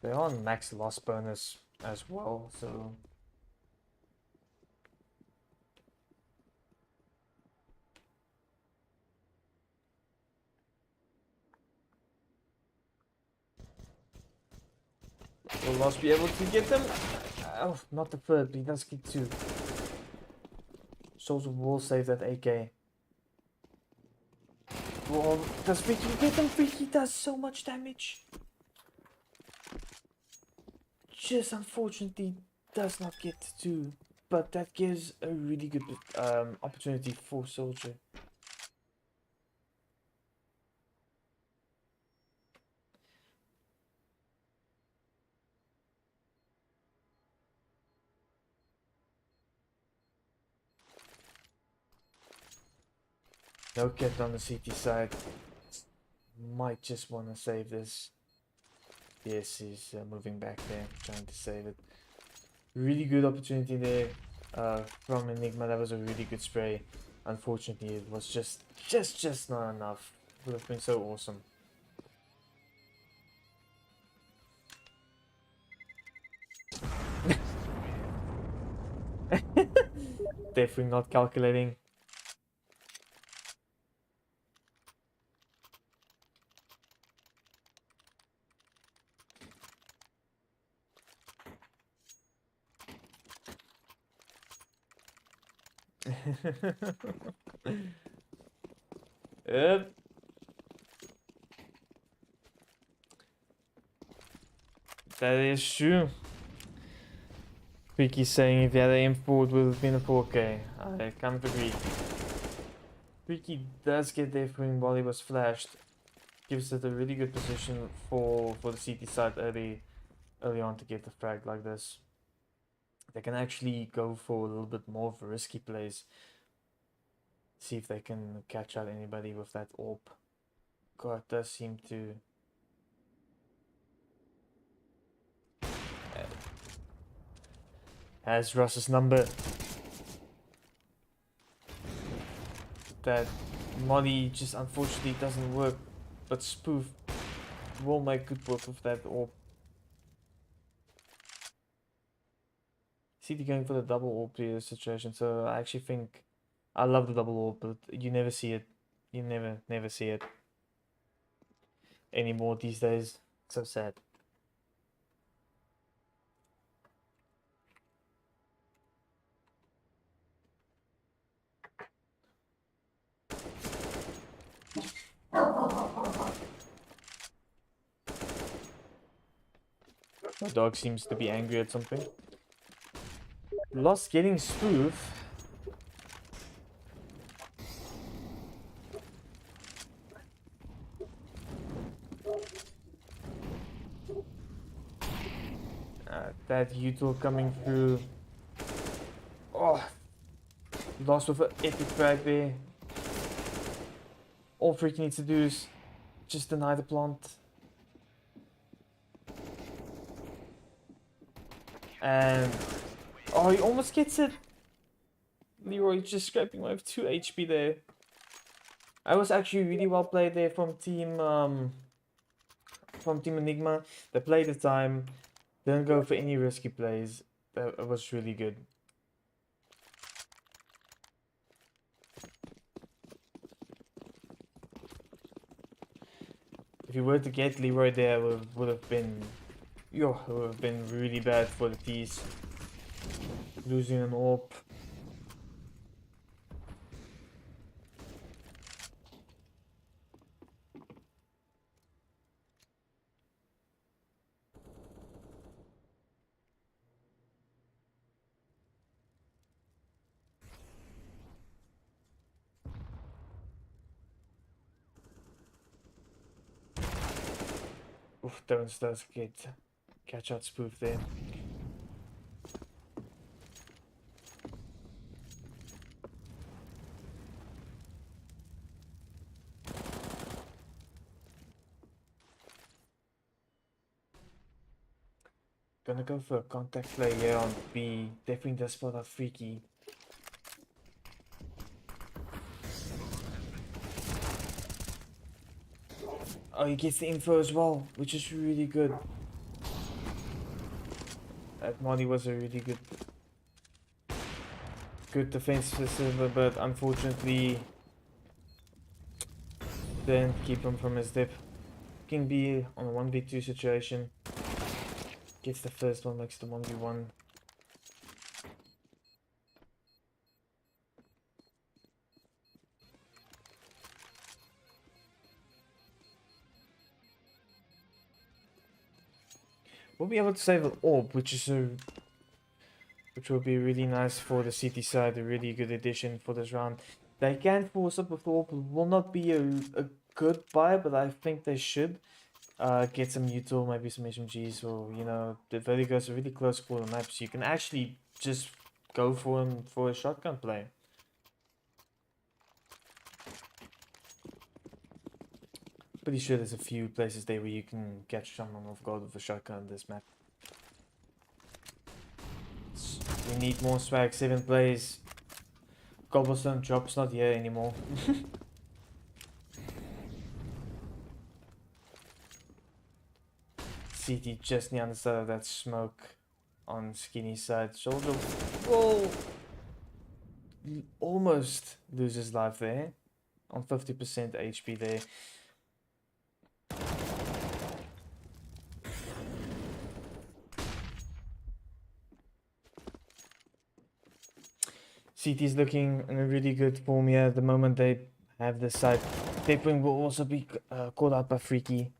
They're on max loss bonus as well, so will Loss be able to get them? Oh, not the third, but he does get two. Souls of War save that AK. Well, does Freaky get them? Freaky does so much damage. Just unfortunately does not get two, but that gives a really good opportunity for Soldier. No kit on the CT side. Might just want to save this. Yes, he's moving back there, trying to save it. Really good opportunity there from Enigma. That was a really good spray. Unfortunately, it was just not enough. Would have been so awesome. Definitely not calculating. Yep. That is true. Freaky saying if he had aimed forward would have been a 4K. I can't agree. Freaky does get there for him while he was flashed. Gives it a really good position for the CT side early on to get the frag like this. They can actually go for a little bit more of risky plays. See if they can catch out anybody with that orb. God, does seem to... has Ross's number. That Molly just unfortunately doesn't work, but Spoof will make good work with that orb. CT going for the double orb here situation, so I actually think I love the double orb, but you never see it You never see it anymore these days. So sad. My dog seems to be angry at something. Lost getting spoof. That util coming through. Oh, lost with an epic frag there. All Freaky needs to do is just deny the plant. And oh, he almost gets it. Leroy just scraping away with 2 HP there. I was actually really well played there from team Enigma. They played the time, didn't go for any risky plays. That was really good. If you were to get Leroy there, would have been, it would have been really bad for the T's. Losing an AWP. Oof, Terrence does get catch out spoof there. Gonna go for a contact play here on B. Definitely does spot out Freaky. Oh, he gets the info as well, which is really good. That Molly was a really good defense system, but unfortunately didn't keep him from his dip. King B on a 1v2 situation. Gets the first one, makes the 1v1. We'll be able to save an orb, which will be really nice for the city side, a really good addition for this round. They can force up with orb, will not be a good buy, but I think they should. Get some util, maybe some SMGs, or you know, the Vertigo's a really close call on maps. You can actually just go for him for a shotgun play. Pretty sure there's a few places there where you can catch someone off guard with a shotgun on this map. We need more swag, 7 plays. Cobblestone drop's not here anymore. CT just near the side of that smoke on Skinny side. Soldier, whoa! Almost loses life there. On 50% HP there. CT's looking in a really good form here. The moment they have this side, Deepwing will also be caught out by Freaky.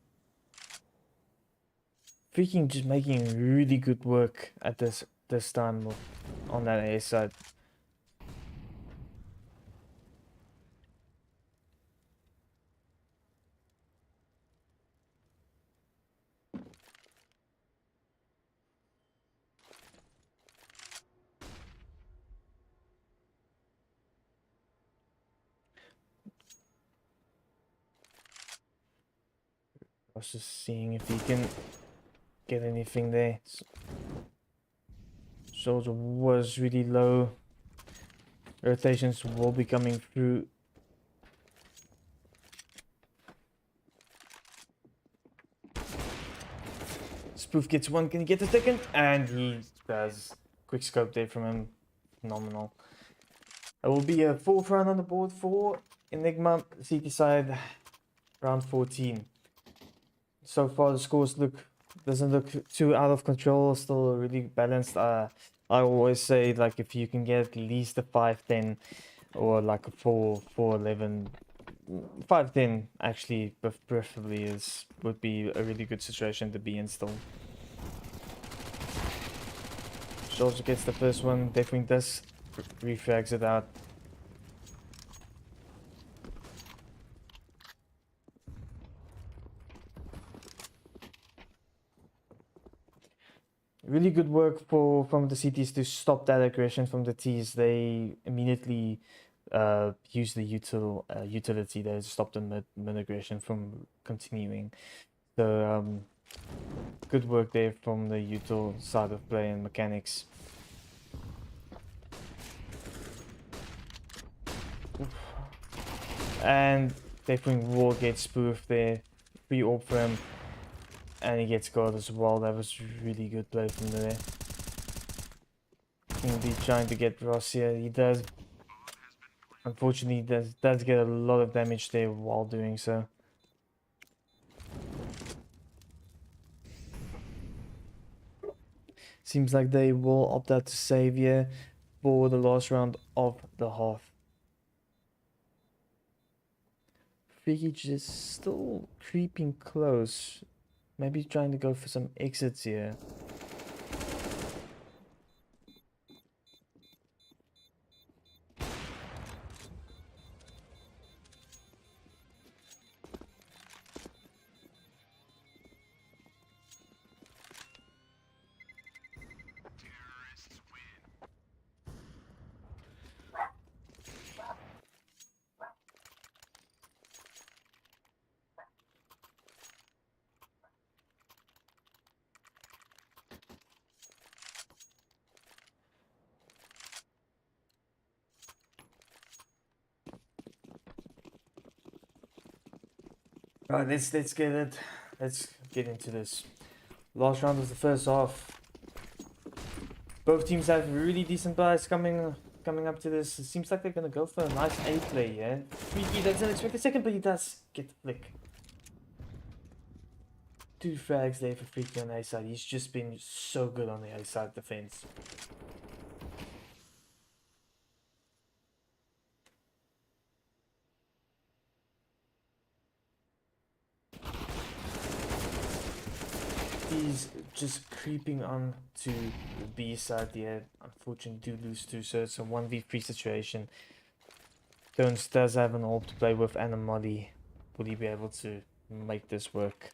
Freaking just making really good work at this time on that A side. I was just seeing if he can get anything there. Soldier was really low. Rotations will be coming through. Spoof gets one, can he get the second? And he does. Quick scope there from him. Phenomenal. It will be a 4th round on the board for Enigma, CT side, round 14. So far the scores doesn't look too out of control, still really balanced. I always say, like, if you can get at least a 5-10 or like a 4-11, 5-10 actually preferably would be a really good situation to be in still. Soldier gets the first one, definitely does refrags it out. Really good work from the CTs to stop that aggression from the Ts. They immediately use the utility there to stop the mid aggression from continuing. So good work there from the util side of play and mechanics. And definitely will get spoofed there. Free orb for him. And he gets guard as well. That was really good play from there. He'll be trying to get Ross here. He does. Unfortunately, does get a lot of damage there while doing so. Seems like they will opt out to save here for the last round of the half. Freaky just still creeping close. Maybe trying to go for some exits here. Alright, let's get it. Let's get into this. Last round was the first half. Both teams have really decent buys coming up to this. It seems like they're gonna go for a nice A play, yeah. Freaky doesn't expect a second, but he does get the flick. 2 frags there for Freaky on the A side. He's just been so good on the A side defense. He's just creeping on to the B side here. Unfortunately, do lose 2, so it's a 1v3 situation. Jones does have an orb to play with and a molly. Will he be able to make this work?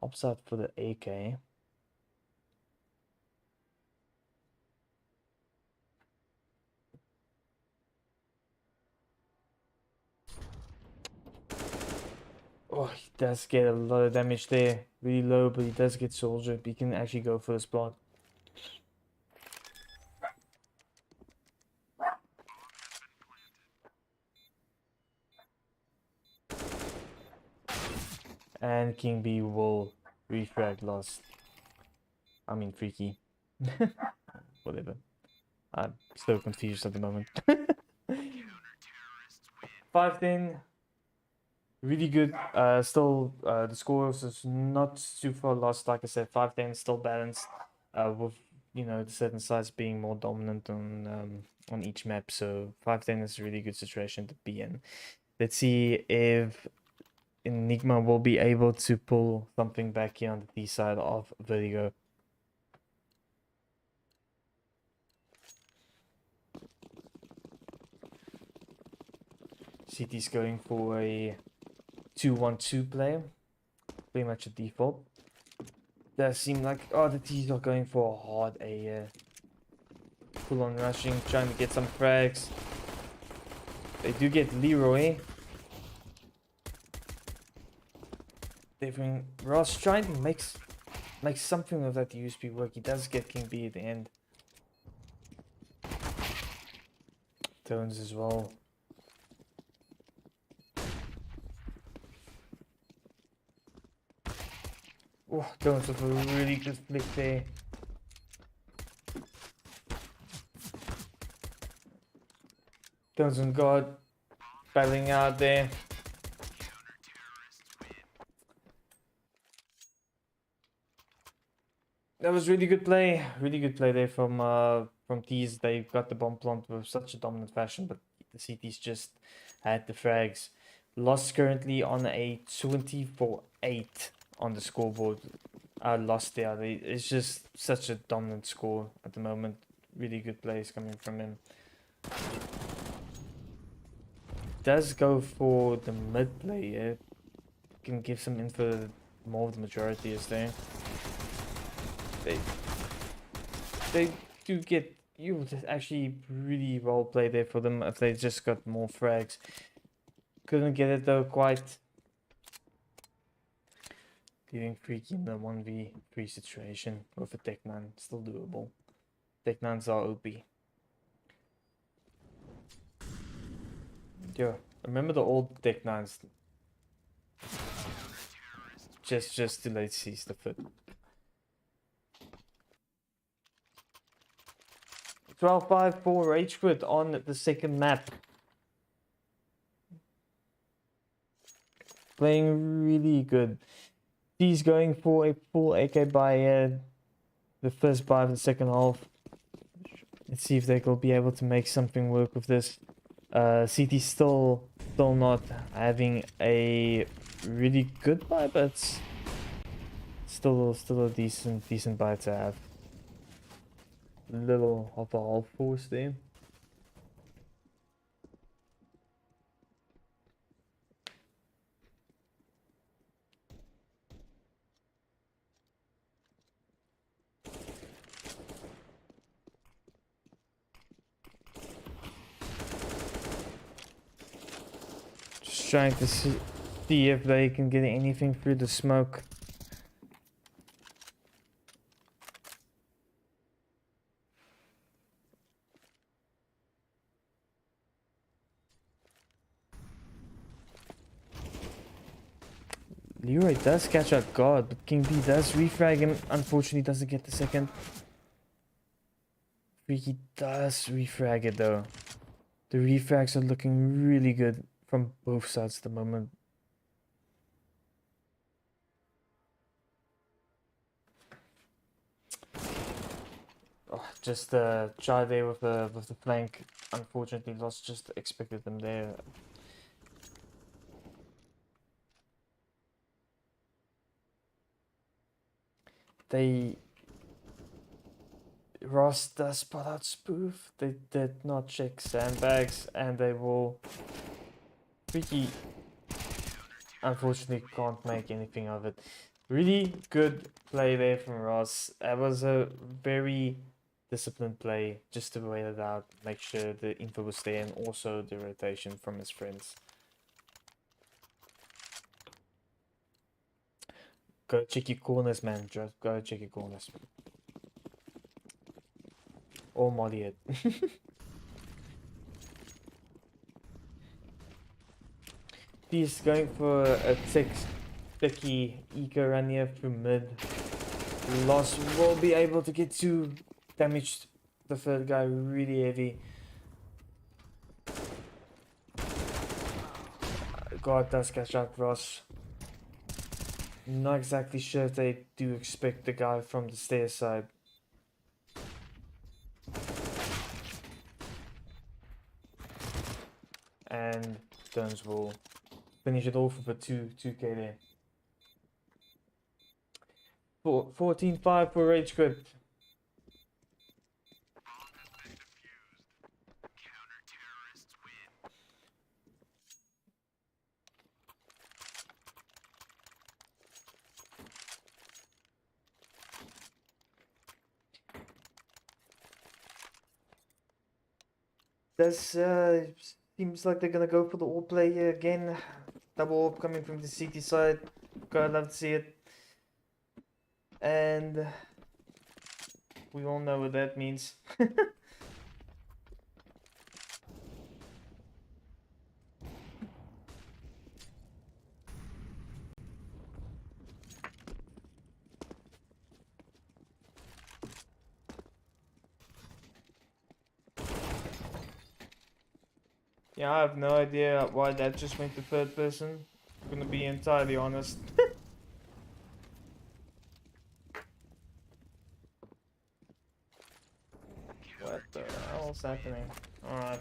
Upside for the AK. Oh, he does get a lot of damage there. Really low, but he does get soldier. He can actually go for the spot. And King B will refrag lost. I mean Freaky. Whatever. I'm so confused at the moment. 5-10. Really good. Still, the scores is not too far lost. Like I said, 5-10 still balanced. With the certain sides being more dominant on each map. So 5-10 is a really good situation to be in. Let's see if Enigma will be able to pull something back here on the D side of Vertigo. CT's going for a 2-1-2 play. Pretty much a default. Does seem like, the T's are going for a hard A. Full on rushing, trying to get some frags. They do get Leroy. Definitely Ross trying to make something of that USP work. He does get King B at the end. Tones as well. Oh, Tones with a really good flick there. Guns and God battling out there. That was really good play. Really good play there from T's. They got the bomb plant with such a dominant fashion, but the CTs just had the frags. Lost currently on a 24-8 on the scoreboard. Lost there. It's just such a dominant score at the moment. Really good plays coming from him. Does go for the mid play. Yeah. Can give some info. More of the majority is there. They do get you actually really well played there for them if they just got more frags. Couldn't get it though quite. Leaving Freaky in the 1v3 situation with a Tech 9. Still doable. Tech 9s are OP. Yo, remember the old Tech 9s? Just too late sees the foot. 12-5 for Rage Quit on the second map. Playing really good. He's going for a full AK by the first buy of the second half. Let's see if they will be able to make something work with this. CT still not having a really good buy, but still a decent buy to have. Little of a half force there. Just trying to see if they can get anything through the smoke. Leroy does catch out guard, but King B does refrag him. Unfortunately, doesn't get the second. Freaky does refrag it though. The refrags are looking really good from both sides at the moment. Oh, just try there with the flank. Unfortunately, lost. Just expected them there. Ross does spot out spoof. They did not check sandbags, and they will. Freaky, unfortunately, can't make anything of it. Really good play there from Ross. That was a very disciplined play, just to wait it out, make sure the info was there, and also the rotation from his friends. Go check your corners, man. Just go check your corners. Or molly it. He's going for a sticky eco run here through mid. Loss will be able to get to damage the third guy really heavy. God does catch out Ross. Not exactly sure if they do expect the guy from the stairs side. And Turns will finish it off with a 2k there. 14-5 for Rage Quit. Does seems like they're gonna go for the all play here again. Double orb coming from the CT side. Gotta love to see it. And we all know what that means. Yeah, I have no idea why that just went to third person. I'm gonna be entirely honest. What the hell's happening? Alright.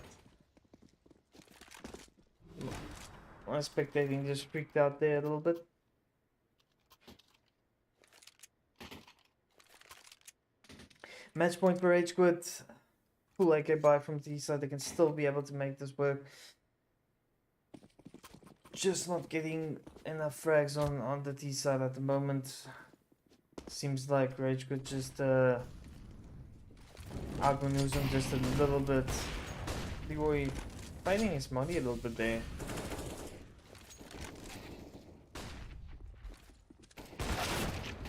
My spectating just freaked out there a little bit. Match point for H Quit. Full AK buy from T side. They can still be able to make this work. Just not getting enough frags on the T side at the moment. Seems like Rage could just outmaneuver him just a little bit. Leroy fighting his money a little bit there.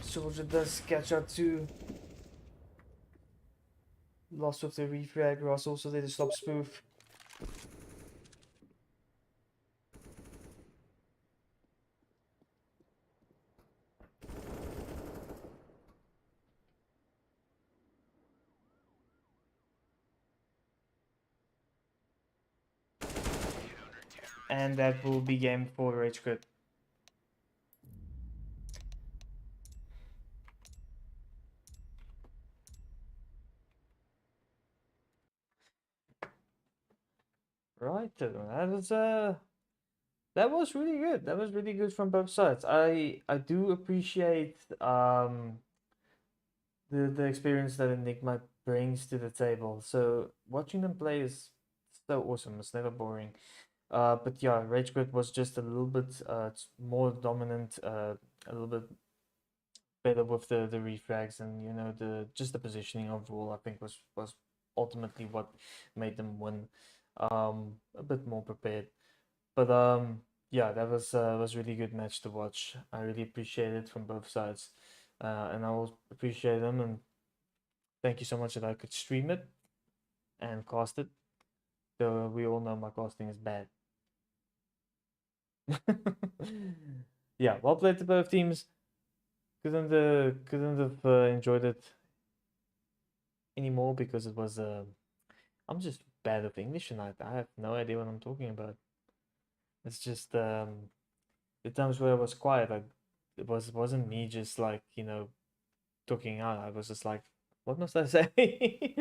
Soldier does catch up to. Lost with the refrag. Ross also did a stop spoof. And that will be game 4 Rage Quit. Right, that was really good. That was really good from both sides. I do appreciate the experience that Enigma brings to the table. So watching them play is so awesome. It's never boring. But yeah, Rage Quit was just a little bit more dominant, a little bit better with the refrags, and you know the positioning overall. I think was ultimately what made them win. A bit more prepared, but yeah, that was really good match to watch. I really appreciate it from both sides, and I will appreciate them, and thank you so much that I could stream it and cast it. Though we all know my casting is bad. Yeah, well played to both teams. Couldn't have enjoyed it anymore because it was I'm just bad at English tonight. I have no idea what I'm talking about. It's just the times where I was quiet, like it wasn't me just like, you know, talking out. I was just like, what must I say?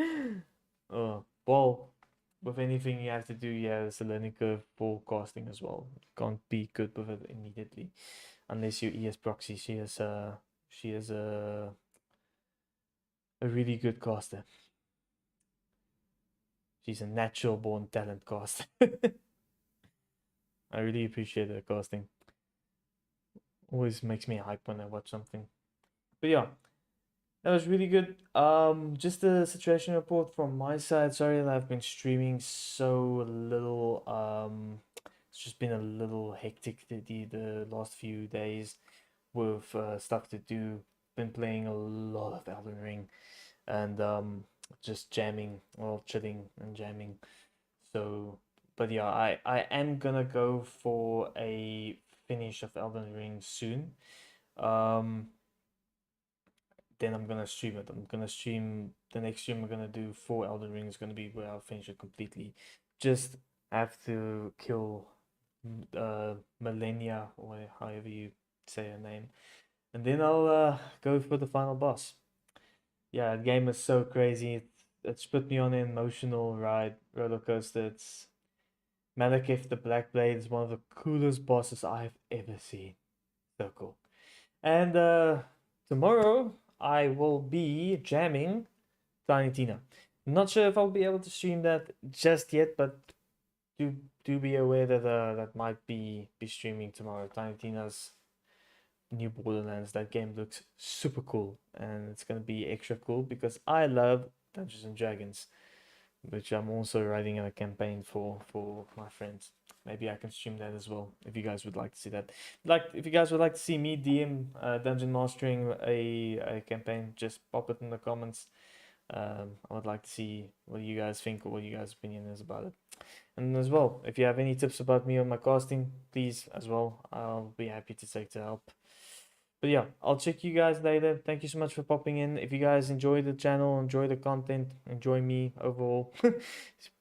Oh, well, with anything you have to do, yeah, there's a learning curve for casting as well. You can't be good with it immediately unless you ES proxy. She is a really good caster. She's a natural born talent caster. I really appreciate her casting. Always makes me hype when I watch something. But yeah, that was really good. Just a situation report from my side. Sorry that I've been streaming so little. It's just been a little hectic the last few days with stuff to do. Been playing a lot of Elden Ring and just jamming, well, chilling and jamming. So, but yeah, I am gonna go for a finish of Elden Ring soon. Um, then I'm gonna stream it. I'm gonna stream the next stream I'm gonna do for Elden Ring is gonna be where I'll finish it completely. Just have to kill Millennia or however you say her name, and then I'll go for the final boss. Yeah, the game is so crazy. It's put me on an emotional ride, roller coaster. It's Malekith the Black Blade is one of the coolest bosses I've ever seen. So cool. And tomorrow I will be jamming Tiny Tina. Not sure if I'll be able to stream that just yet, but do be aware that that might be streaming tomorrow. Tiny Tina's new Borderlands. That game looks super cool, and it's gonna be extra cool because I love Dungeons and Dragons, which I'm also writing a campaign for my friends. Maybe I can stream that as well if you guys would like to see that. Like if you guys would like to see me DM dungeon mastering a campaign, just pop it in the comments. I would like to see what you guys think or what you guys' opinion is about it. And as well, if you have any tips about me on my casting, please as well. I'll be happy to take to help. But yeah, I'll check you guys later. Thank you so much for popping in. If you guys enjoy the channel, enjoy the content, enjoy me overall,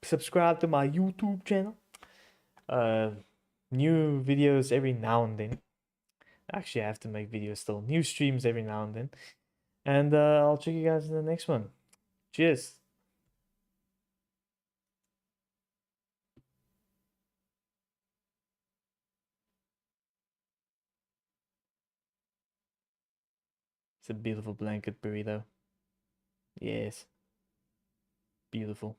subscribe to my YouTube channel. uh, new videos every now and then. Actually, I have to make videos still. New streams every now and then. And I'll check you guys in the next one. Cheers. It's a beautiful blanket burrito. Yes. Beautiful.